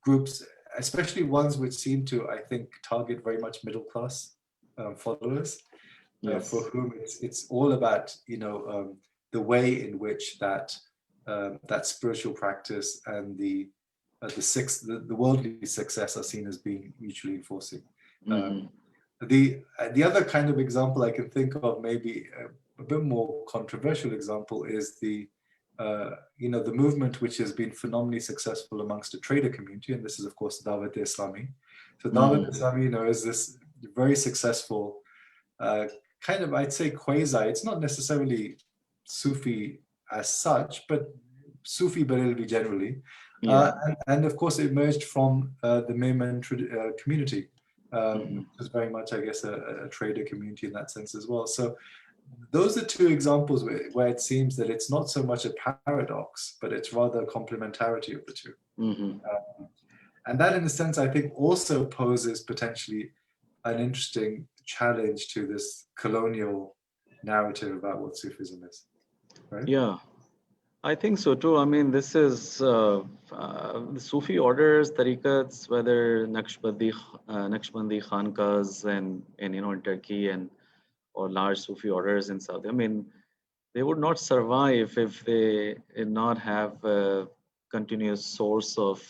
groups, especially ones which seem to, I think, target very much middle class followers.
Yes.
For whom it's all about, you know, the way in which that spiritual practice and the worldly success are seen as being mutually enforcing. The other kind of example I can think of, maybe a bit more controversial example, is the movement which has been phenomenally successful amongst the trader community, and this is of course Dawat-e-Islami. So Dawat-e-Islami, you know, is this very successful kind of, I'd say, quasi. It's not necessarily Sufi as such, but Sufi Barelvi generally. And of course, it emerged from the Noman community, which was very much, I guess, a trader community in that sense as well. So those are two examples where it seems that it's not so much a paradox, but it's rather a complementarity of the two. And that, in a sense, I think also poses potentially an interesting challenge to this colonial narrative about what Sufism is, right?
Yeah, I think so too. I mean, this is the Sufi orders, tariqats, whether Naqshbandi Khankas and you know, in Turkey or large Sufi orders in Saudi. I mean, they would not survive if they did not have a continuous source of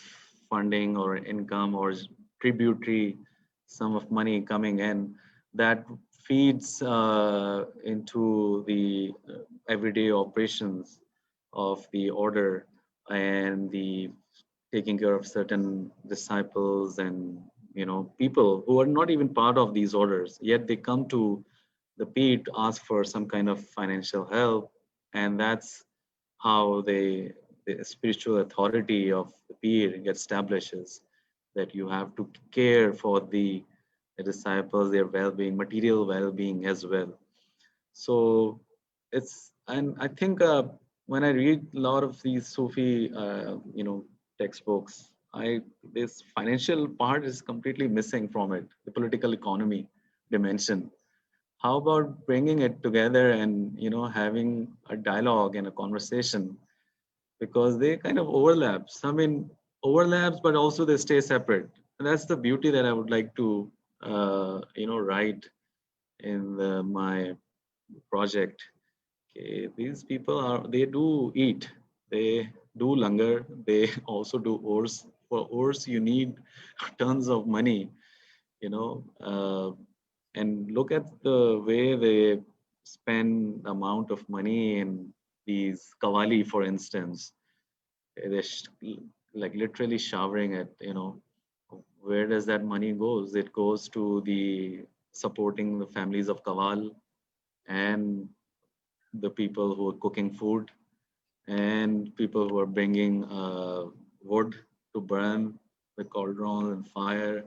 funding or income or tributary sum of money coming in that feeds into the everyday operations of the order and the taking care of certain disciples and people who are not even part of these orders, yet they come to the peer to ask for some kind of financial help, and that's how the spiritual authority of the peer gets establishes, that you have to care for the disciples, their well-being, material well-being as well. So and I think when I read a lot of these Sufi, textbooks, this financial part is completely missing from it. The political economy dimension. How about bringing it together and having a dialogue and a conversation, because they kind of overlaps. I mean, overlaps, but also they stay separate. And that's the beauty that I would like to write in my project. Okay, these people they do eat, they do langar, they also do ors. For ors, you need tons of money, and look at the way they spend the amount of money in these kawali, for instance. They're like literally showering it. Where does that money goes? It goes to the supporting the families of kawal and the people who are cooking food and people who are bringing wood to burn the cauldron and fire.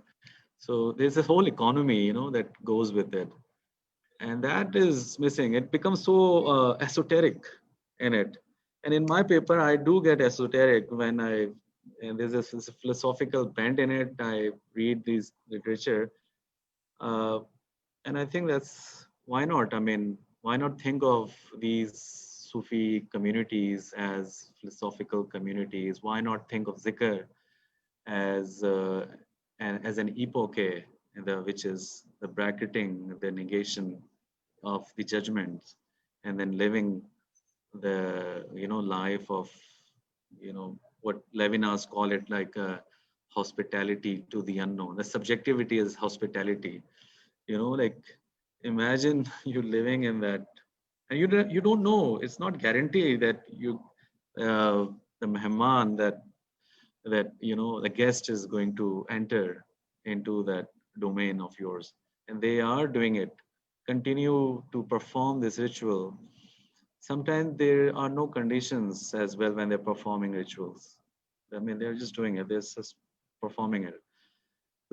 So there's a whole economy, that goes with it, and that is missing. It becomes so esoteric in it. And in my paper, I do get esoteric when and there's a philosophical bent in it. I read these literature, uh, and I think that's why not. I mean, why not think of these Sufi communities as philosophical communities? Why not think of zikr as as an epoche, which is the bracketing, the negation of the judgments, and then living the life of what Levinas call it, like hospitality to the unknown. The subjectivity is hospitality. Like imagine you living in that, and you don't know. It's not guaranteed that the mehman, that the guest is going to enter into that domain of yours, and they are doing it, continue to perform this ritual. Sometimes there are no conditions as well when they're performing rituals. I mean, they're just doing it, they're just performing it.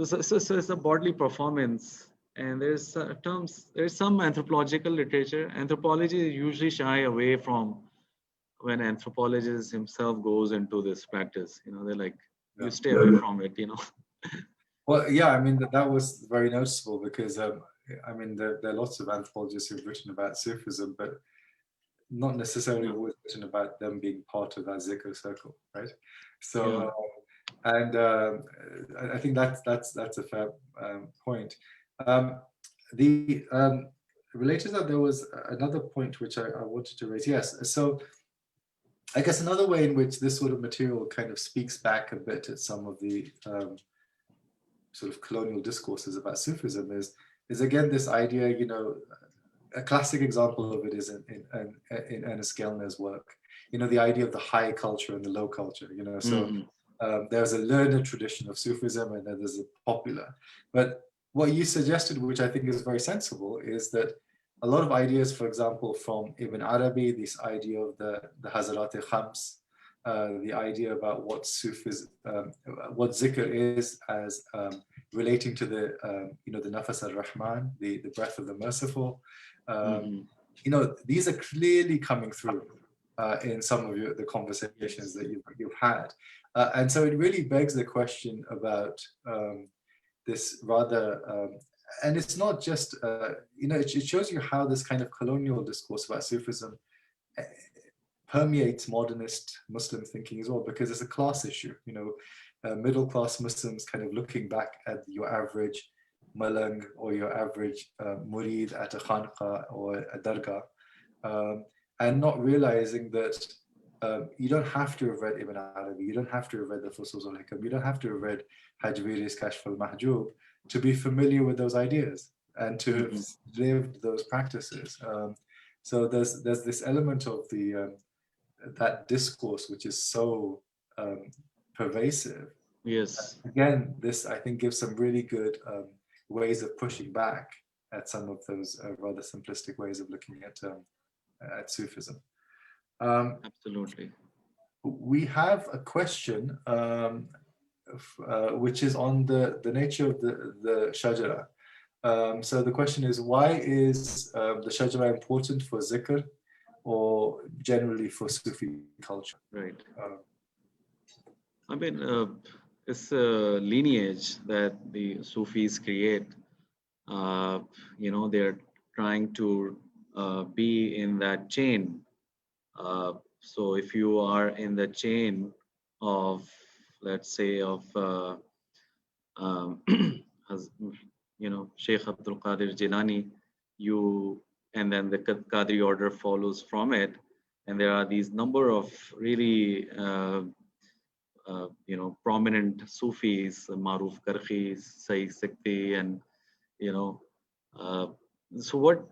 So it's a bodily performance. And there's some anthropological literature. Anthropology is usually shy away from when anthropologist himself goes into this practice. They're like, you
Yeah.
stay away from it.
Well, yeah, I mean, that was very noticeable because, I mean, there are lots of anthropologists who've written about Sufism, but not necessarily
Yeah.
always written about them being part of that zikr circle, right?
Yeah.
So, and I think that's a fair point. Um, the related to that, there was another point which I wanted to raise. Yes, so I guess another way in which this sort of material kind of speaks back a bit at some of the sort of colonial discourses about Sufism is again this idea. A classic example of it is in Ernest Gellner's work. The idea of the high culture and the low culture. So
Mhm.
there's a learned tradition of Sufism, and then there's a popular. But what you suggested, which I think is very sensible, is that a lot of ideas, for example, from Ibn Arabi, this idea of the Hazarat-e-Khams, the idea about what Sufism, what zikr is as relating to the Nafas al-Rahman, the breath of the merciful.
Mhm.
These are clearly coming through in some of the conversations that you've had. And so it really begs the question about this rather, and it's not just, it shows you how this kind of colonial discourse about Sufism permeates modernist Muslim thinking as well, because it's a class issue. Middle class Muslims kind of looking back at your average malang or your average murid at a khanqa or a dargah, and not realizing that you don't have to have read Ibn Arabi, you don't have to have read the Fusus al-Hikam, you don't have to have read Hajviri's Kashf al-Mahjub to be familiar with those ideas. and to have lived those practices. So there's this element of the that discourse which is so pervasive.
Yes.
Again, this I think gives some really good ways of pushing back at some of those rather simplistic ways of looking at Sufism.
Absolutely.
We have a question which is on the nature of the shajara. So the question is, why is the shajara important for zikr or generally for Sufi culture?
Right. I mean, it's a lineage that the Sufis create. They're trying to be in that chain. So if you are in the chain of, let's say, of um, as, Sheikh Abdul Qadir Jilani, and then the Qadri order follows from it, and there are these number of really prominent Sufis, Maruf Karhi, Sayyid Sikti, and uh, so what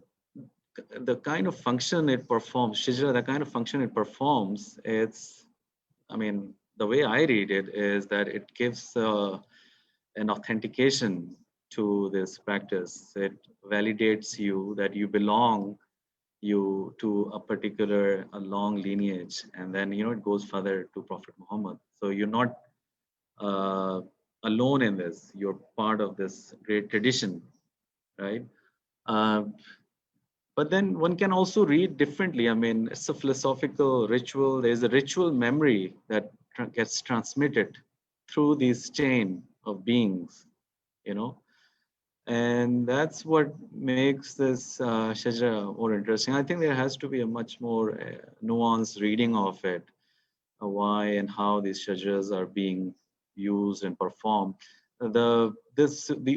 the kind of function it performs, Shijra, the kind of function it performs, I mean, the way I read it is that it gives an authentication to this practice. It validates you that you belong to a long lineage, and then it goes further to Prophet Muhammad. So you're not alone in this. You're part of this great tradition, right? Uh, but then one can also read differently. I mean, it's a philosophical ritual. There's a ritual memory that gets transmitted through this chain of beings, you know, and that's what makes this shajara more interesting. I think there has to be a much more nuanced reading of it, why and how these shajaras are being used and performed. The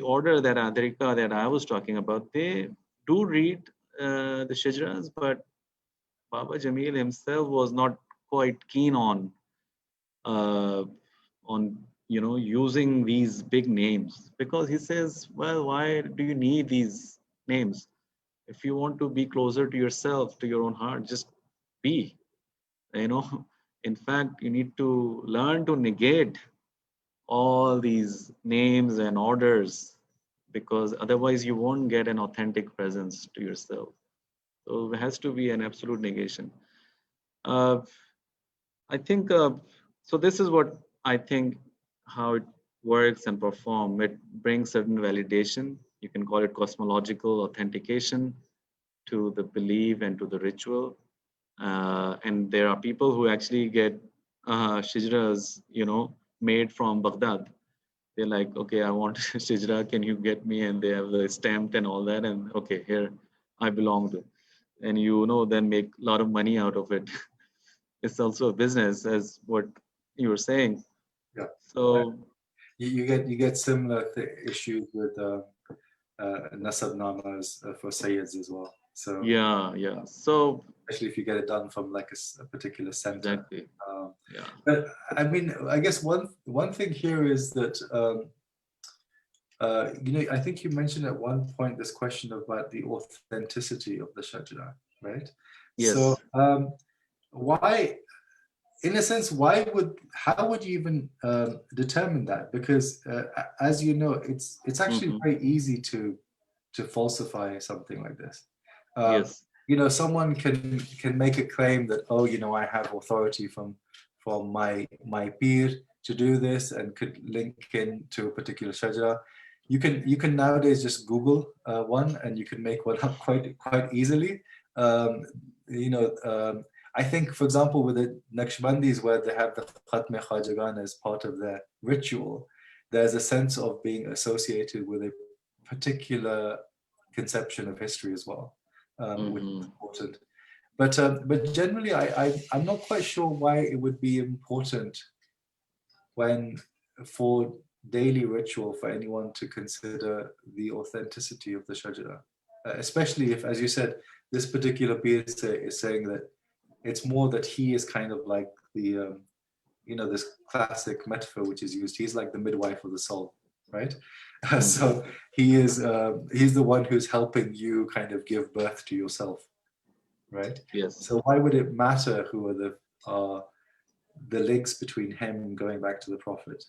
order that Adrika that I was talking about, they do read the shajaras, but Baba Jamil himself was not quite keen uh, on using these big names, because he says, well, why do you need these names? If you want to be closer to yourself, to your own heart, just be. you know in fact, you need to learn to negate all these names and orders, because otherwise you won't get an authentic presence to yourself. So there has to be an absolute negation. uh, I think so. This is what I think, how it works and perform. It brings certain validation. You can call it cosmological authentication to the belief and to the ritual. And there are people who actually get shijras, made from Baghdad. They're like, okay, I want shijra. Can you get me? And they have the stamped and all that. And okay, here I belong to. And then make a lot of money out of it. It's also a business, as what you were saying.
Yeah.
So
you get similar issues with nasab namas for sayyids as well. So
yeah. So
especially if you get it done from like a particular center.
exactly. Yeah.
But I mean, I guess one thing here is that I think you mentioned at one point this question about the authenticity of the shajara, right? So
Yes.
why, in a sense, how would you even determine that? Because as you know, it's actually very easy to falsify something like this.
Yes.
Someone can make a claim that, oh, I have authority from my peer to do this, and could link in to a particular shajara. You can nowadays just Google one, and you can make one up quite easily. Um, I think, for example, with the Naqshbandis, where they have the Khatme Khajagan as part of their ritual, there's a sense of being associated with a particular conception of history as well, which is important. But generally, I'm not quite sure why it would be important for daily ritual for anyone to consider the authenticity of the shajara, especially if, as you said, this particular piece is saying that it's more that he is kind of like the this classic metaphor which is used. He's like the midwife of the soul, right? So he's the one who's helping you kind of give birth to yourself, right?
Yes.
So why would it matter who are the links between him going back to the prophet?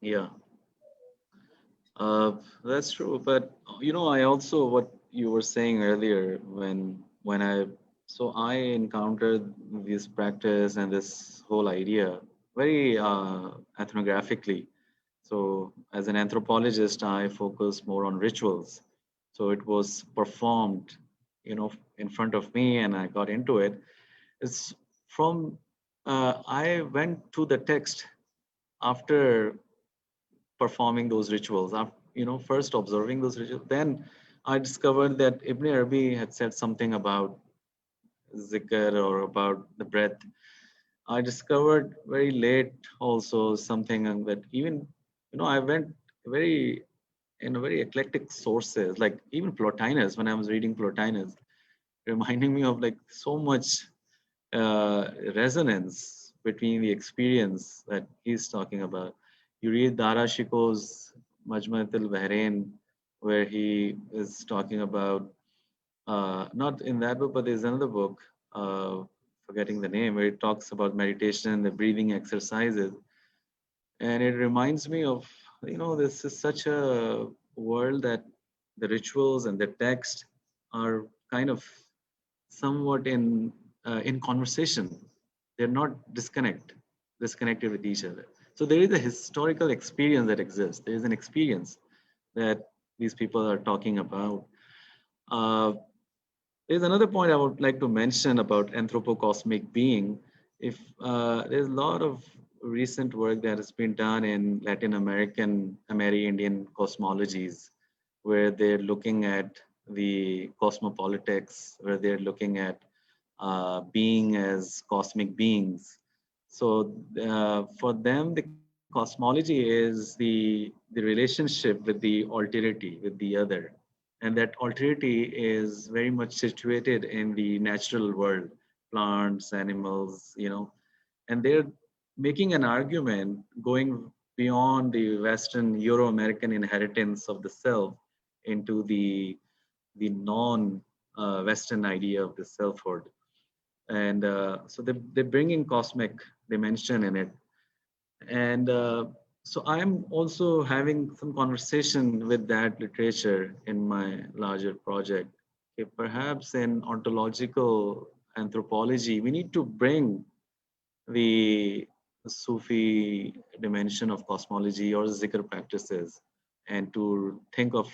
Yeah. That's true. But I also, what you were saying earlier, when I encountered this practice and this whole idea very ethnographically. So as an anthropologist, I focus more on rituals. So it was performed, in front of me, and I got into it. It's from I went to the text after performing those rituals. First observing those rituals, then I discovered that Ibn Arabi had said something about zikr or about the breath. I discovered very late also something, and that even I went very in a very eclectic sources, like even Plotinus. When I was reading Plotinus, reminding me of like so much resonance between the experience that he's talking about. You read Dara Shiko's Majmu'at al-Bahrain, where he is talking about, not in that book, but there's another book, forgetting the name, where it talks about meditation and the breathing exercises. And it reminds me of, this is such a world that the rituals and the text are kind of somewhat in conversation. They're not disconnected with each other. So there is a historical experience that exists. There is an experience that these people are talking about. Uh, there's another point I would like to mention about anthropocosmic being. If there's a lot of recent work that has been done in Latin American, Amerindian cosmologies, where they're looking at the cosmopolitics, where they're looking at being as cosmic beings. So for them, the cosmology is the relationship with the alterity, with the other, and that alterity is very much situated in the natural world, plants, animals, and they're making an argument going beyond the Western Euro-American inheritance of the self into the non Western idea of the selfhood. And so they bring in cosmic dimension in it. And so I'm also having some conversation with that literature in my larger project. Okay, perhaps in ontological anthropology, we need to bring the Sufi dimension of cosmology or zikr practices, and to think of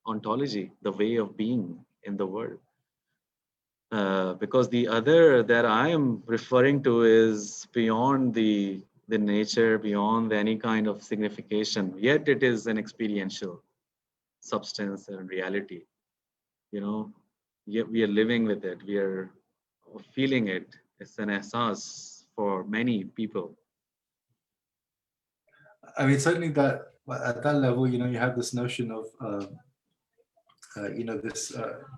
ontology, the way of being in the world. Because the other that I am referring to is beyond the nature, beyond any kind of signification. Yet it is an experiential substance and reality. Yet we are living with it. We are feeling it. It's an ehsas for many people.
I mean, certainly that at that level, you have this notion of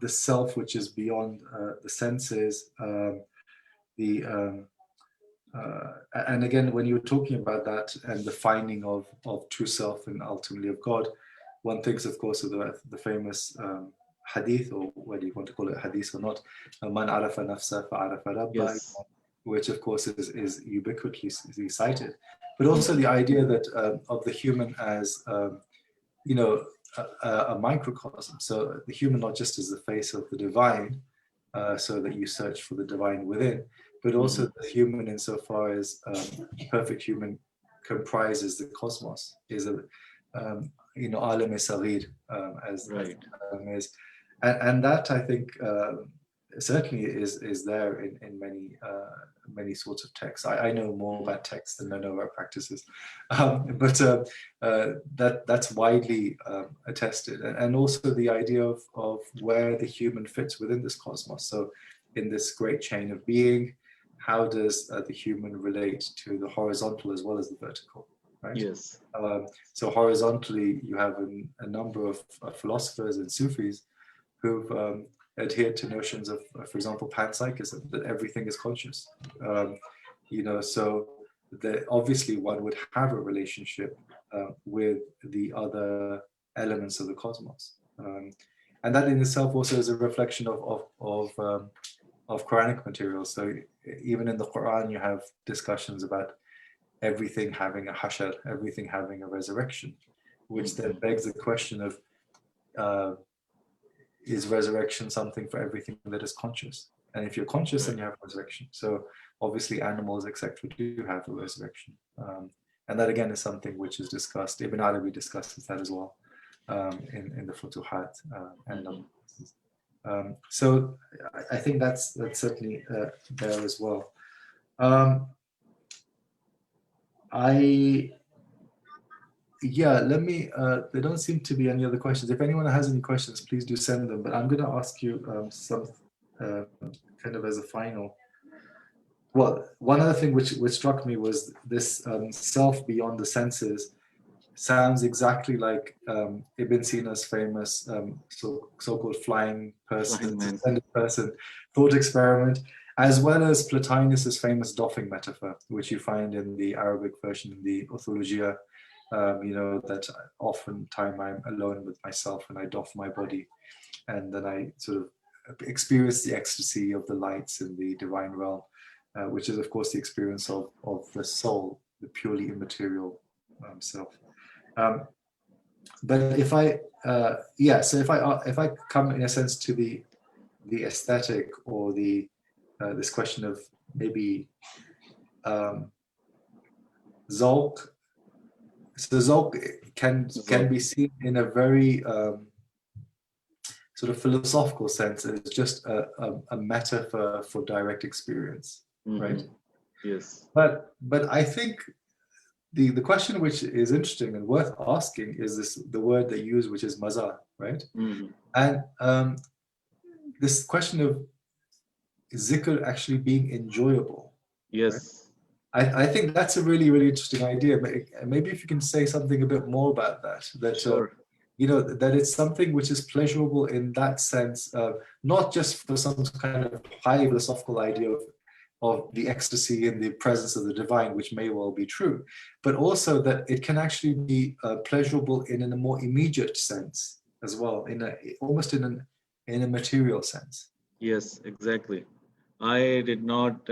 this self which is beyond the senses. The And again, when you were talking about that and the finding of true self and ultimately of God, one thinks, of course, of the famous hadith, or whether you want to call it hadith or not, "Man arafa nafsa fa'arafa rabba,"
Yes.
which of course is ubiquitously cited, but also the idea that of the human as you know a microcosm. So the human not just as the face of the divine, so that you search for the divine within, but also
Mhm.
the human insofar as perfect human comprises the cosmos, is a alam saghir, as
Right.
the term is, and that I think certainly is there in many sorts of texts. I know more
Mhm.
about texts than I know about practices, but that's widely attested, and also the idea of where the human fits within this cosmos. So in this great chain of being, how does the human relate to the horizontal as well as the vertical, right?
Yes.
So horizontally, you have a number of philosophers and Sufis who've adhered to notions of, for example, panpsychism, that everything is conscious. So that obviously one would have a relationship with the other elements of the cosmos. And that in itself also is a reflection of Quranic material. So even in the Quran, you have discussions about everything having a hashar, everything having a resurrection, which then begs the question of, is resurrection something for everything that is conscious? And if you're conscious, then you have resurrection. So obviously animals, etc., do have a resurrection. And that again is something which is discussed. Ibn Arabi discusses that as well in the Futuhat and so I think that's certainly there as well. Let me, there don't seem to be any other questions. If anyone has any questions, please do send them. But I'm going to ask you some kind of as a final. Well, one other thing which struck me was this self beyond the senses sounds exactly like Ibn Sina's famous so-called flying person, suspended person thought experiment, as well as Plotinus's famous doffing metaphor, which you find in the Arabic version, in the Orthologia, that oftentimes I'm alone with myself and I doff my body, and then I sort of experience the ecstasy of the lights in the divine realm, which is of course the experience of the soul, the purely immaterial self. But if I, so if I come in a sense to the aesthetic or the this question of maybe Zolk. So Zolk can be seen in a very sort of philosophical sense as just a metaphor for direct experience, right?
Yes.
But I think the question which is interesting and worth asking is the word they use, which is maza, right? And this question of zikr actually being enjoyable.
Yes.
Right? I think that's a really, really interesting idea. Maybe if you can say something a bit more about that.
Sure.
That it's something which is pleasurable in that sense, not just for some kind of high philosophical idea of the ecstasy in the presence of the divine, which may well be true, but also that it can actually be pleasurable in a more immediate sense as well, almost in a material sense.
Yes, exactly. I did not,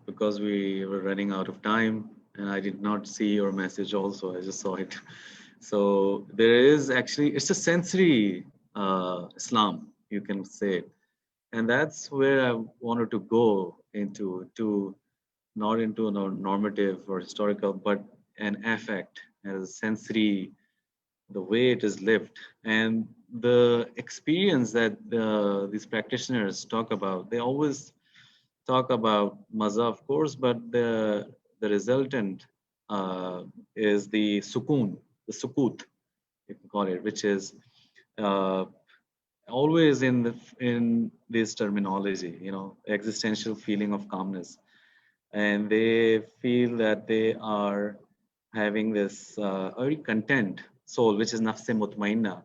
because we were running out of time, and I did not see your message also. I just saw it. So there is actually, it's a sensory Islam, you can say. And that's where I wanted to go into not into a normative or historical, but an affect as a sensory, the way it is lived. And the experience that these practitioners talk about, they always talk about maza, of course, but the resultant is the sukun, the sukut, you can call it, which is always in this terminology, existential feeling of calmness, and they feel that they are having this very content soul, which is nafs mutmainna.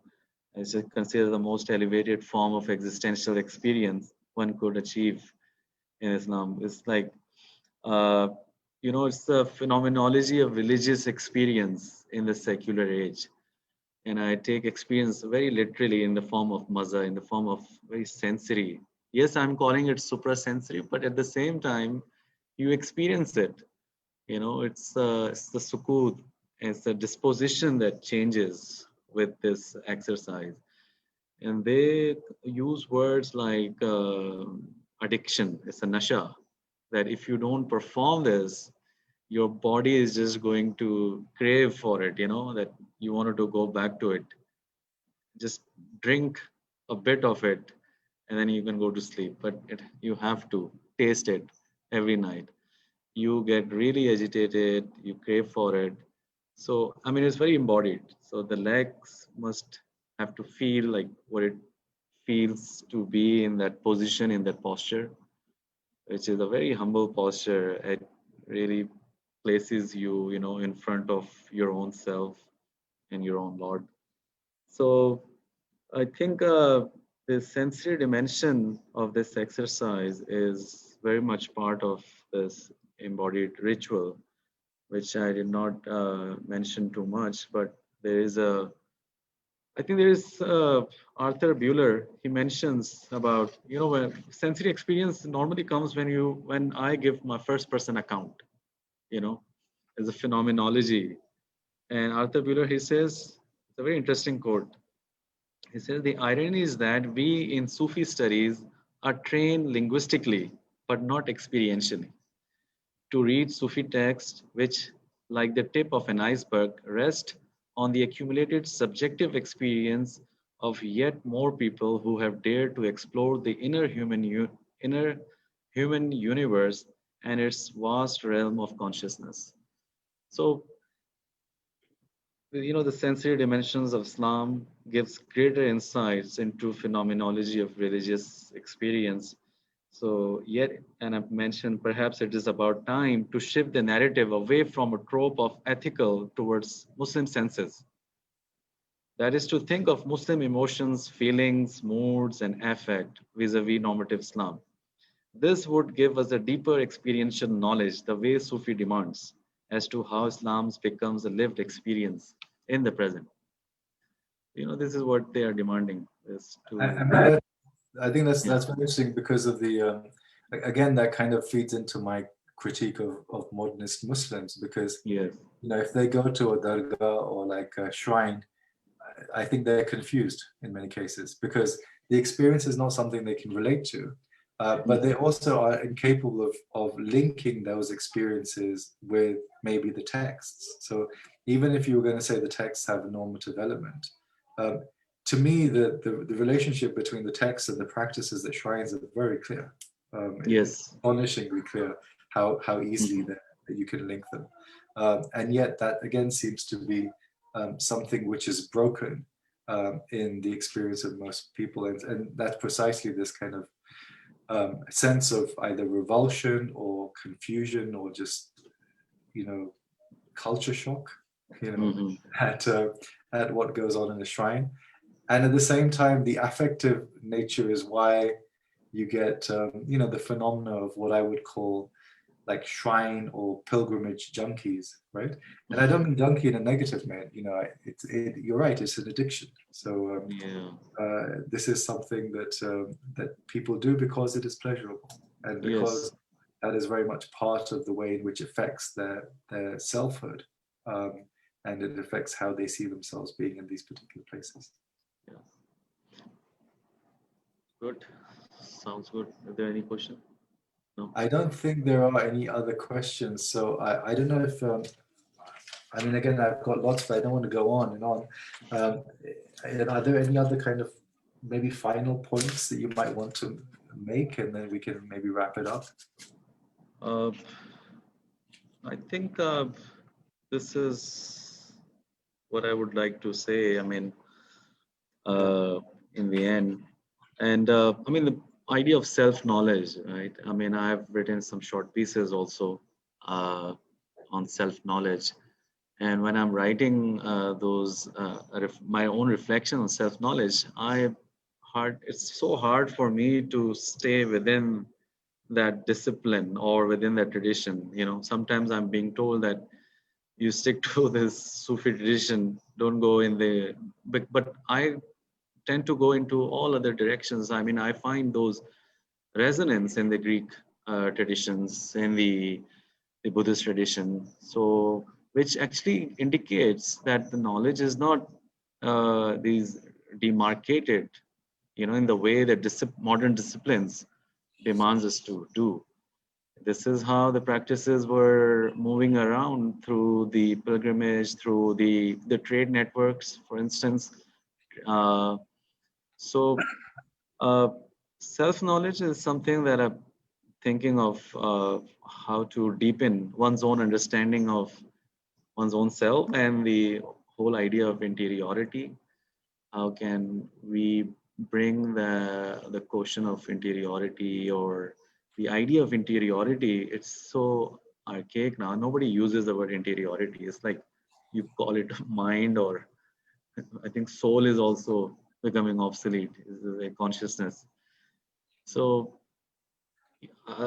It's considered the most elevated form of existential experience one could achieve in Islam. It's like, it's the phenomenology of religious experience in the secular age. And I take experience very literally in the form of maza, in the form of very sensory. Yes, I'm calling it suprasensory, but at the same time, you experience it. It's the sukut, it's the disposition that changes with this exercise. And they use words like addiction. It's a nasha, that if you don't perform this, your body is just going to crave for it, that you wanted to go back to it. Just drink a bit of it and then you can go to sleep. But you have to taste it every night. You get really agitated, you crave for it. So, it's very embodied. So the legs must have to feel like what it feels to be in that position, in that posture, which is a very humble posture. It really places you, in front of your own self and your own Lord. So I think the sensory dimension of this exercise is very much part of this embodied ritual which I did not mention too much, but there is I think there is Arthur Bueller. He mentions about, when sensory experience normally comes when I give my first person account, you know, as a phenomenology. And Arthur Bueller, he says, it's a very interesting quote. He says, the irony is that we in Sufi studies are trained linguistically, but not experientially, to read Sufi texts, which, like the tip of an iceberg, rest on the accumulated subjective experience of yet more people who have dared to explore the inner human universe and its vast realm of consciousness. So, the sensory dimensions of Islam gives greater insights into phenomenology of religious experience. So yet, and I've mentioned, perhaps it is about time to shift the narrative away from a trope of ethical towards Muslim senses. That is to think of Muslim emotions, feelings, moods, and affect vis-a-vis normative Islam. This would give us a deeper experiential knowledge, the way Sufi demands, as to how Islam becomes a lived experience in the present. This is what they are demanding, is
I
to,
mean, I think
yeah,
that's very interesting because of the again, that kind of feeds into my critique of modernist Muslims, because
yes,
if they go to a dargah or like a shrine, I think they're confused in many cases because the experience is not something they can relate to. But they also are incapable of linking those experiences with maybe the texts. So even if you were going to say the texts have a normative element, um, to me, the relationship between the texts and the practices at shrines are very clear. It's
yes.
astonishingly clear how easily
Mhm.
that you can link them. And yet that again seems to be something which is broken in the experience of most people. And that's precisely this kind of sense of either revulsion or confusion or just, culture shock, you know,
Mhm.
at, uh, at what goes on in a shrine. And at the same time, the affective nature is why you get, the phenomena of what I would call like shrine or pilgrimage junkies, right? And I don't mean junkie in a negative man. You're right. It's an addiction. So
Yeah.
this is something that people do because it is pleasurable, and
Yes.
because that is very much part of the way in which it affects their selfhood, um, and it affects how they see themselves being in these particular places.
Yeah. Good. Sounds good. Are there any question? No.
I don't think there are any other questions, so I don't know if I mean, again, I've got lots, but I don't want to go on and on. Um, and are there any other kind of maybe final points that you might want to make, and then we can maybe wrap it up?
Uh, I think this is what I would like to say. I mean,
Yeah.
uh, in the end, and I mean the idea of self-knowledge, right? I mean, I have written some short pieces also uh, on self-knowledge, and when I'm writing those my own reflection on self-knowledge, it's so hard for me to stay within that discipline or within that tradition. Sometimes I'm being told that you stick to this Sufi tradition, don't go in the, but I tend to go into all other directions. I mean, I find those resonance in the Greek traditions, in the Buddhist tradition. So, which actually indicates that the knowledge is not these demarcated, in the way that modern disciplines demands us to do. This is how the practices were moving around through the pilgrimage, through the trade networks, for instance. Uh, so, uh, self-knowledge is something that I'm thinking of how to deepen one's own understanding of one's own self and the whole idea of interiority. How can we bring the question of interiority, or the idea of interiority? It's so archaic now. Nobody uses the word interiority. It's like you call it mind, or I think soul is also becoming obsolete. Is a consciousness. So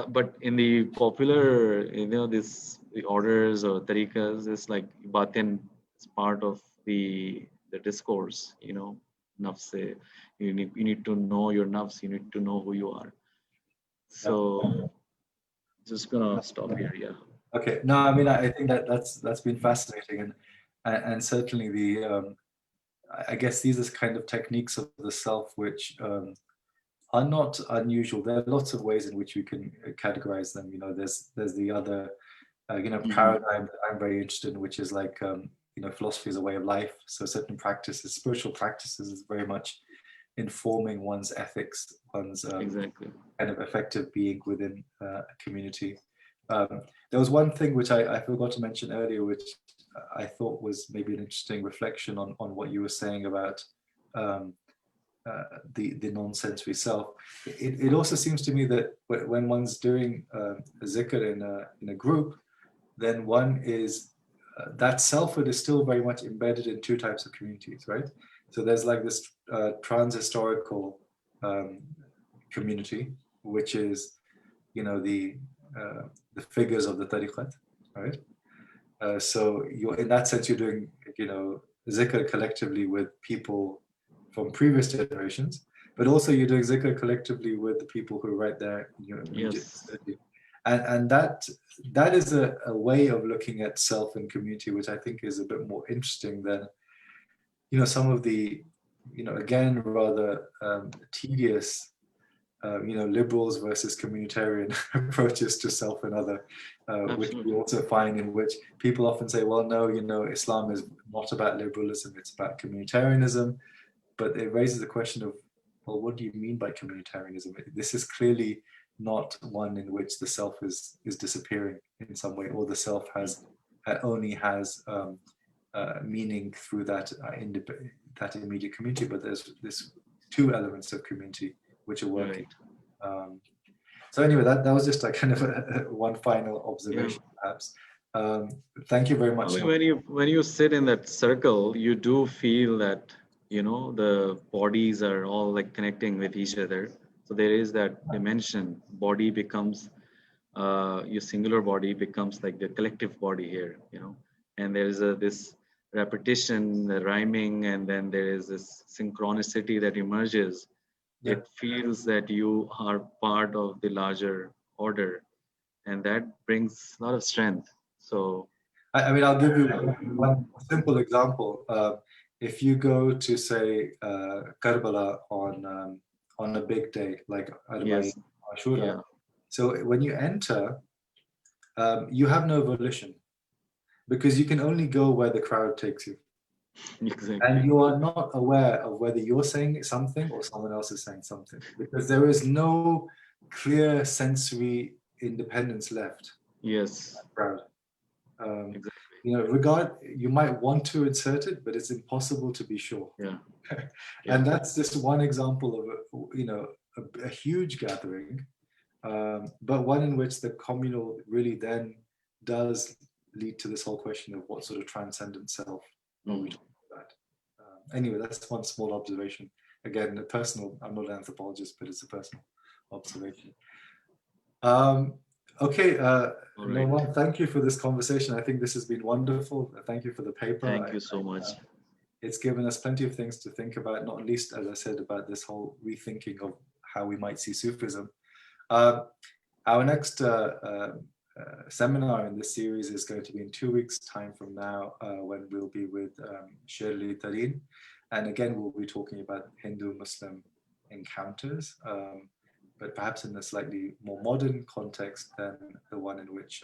but in the popular, this the orders or tariqas is like batin. It's part of the discourse. You know, nafs. You need to know your nafs. You need to know who you are. So just gonna stop here. Yeah.
Okay. No, I mean, I think that's been fascinating, and certainly I guess these are kind of techniques of the self which are not unusual. There are lots of ways in which we can categorize them. You know, there's the other paradigm that I'm very interested in, which is like philosophy is a way of life. So certain practices, spiritual practices, is very much informing one's ethics, one's
Exactly.
kind of effective being within a community. There was one thing which I forgot to mention earlier, which I thought was maybe an interesting reflection on what you were saying about the non-sensory self. It also seems to me that when one's doing a zikr in a group, then one is that selfhood is still very much embedded in two types of communities, right? So there's like this trans-historical community, which is the figures of the tariqat, right? So you're, in that sense, you're doing zikr collectively with people from previous generations, but also you're doing zikr collectively with the people who are right there in your immediate vicinity. And that is a way of looking at self and community, which I think is a bit more interesting than some of the again rather tedious liberals versus communitarian approaches to self and other, which we also find in which people often say, well, no, Islam is not about liberalism, it's about communitarianism. But it raises the question of, well, what do you mean by communitarianism? This is clearly not one in which the self is disappearing in some way, or the self only has meaning through that immediate community. But there's two elements of community which are working. Right. So anyway, that was just like kind of one final observation, perhaps. Thank you very much.
I mean, when you sit in that circle, you do feel that the bodies are all like connecting with each other. So there is that dimension. Body becomes your singular body becomes like the collective body here. And there is this repetition, the rhyming, and then there is this synchronicity that emerges. Yeah. It feels that you are part of the larger order, and that brings a lot of strength. So
I mean, I'll give you one simple example. If you go to, say, Karbala on a big day like Ashura, so when you enter, you have no volition, because you can only go where the crowd takes you. Exactly. And you are not aware of whether you're saying something or someone else is saying something, because there is no clear sensory independence left.
Yes.
Crowd. Exactly. You might want to insert it, but it's impossible to be sure. Yeah. And that's just one example of a huge gathering, but one in which the communal really then does lead to this whole question of what sort of transcendent self are we talking about. Anyway, that's one small observation. Again, a personal, I'm not an anthropologist, but it's a personal observation. Okay, Noman, thank you for this conversation. I think this has been wonderful. Thank you for the paper.
Thank you so much.
It's given us plenty of things to think about, not least, as I said, about this whole rethinking of how we might see Sufism. Our next seminar in this series is going to be in 2 weeks' time from now, when we'll be with Shirley Tareen. And again, we'll be talking about Hindu-Muslim encounters, but perhaps in a slightly more modern context than the one in which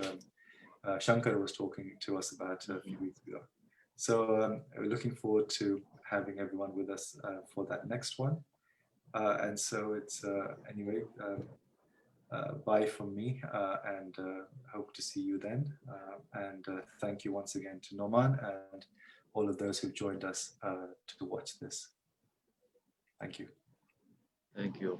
Shankar was talking to us about a few weeks ago. So we're looking forward to having everyone with us for that next one. And so it's, anyway, bye from me, and hope to see you then. And thank you once again to Noman and all of those who've joined us to watch this. Thank you.
Thank you.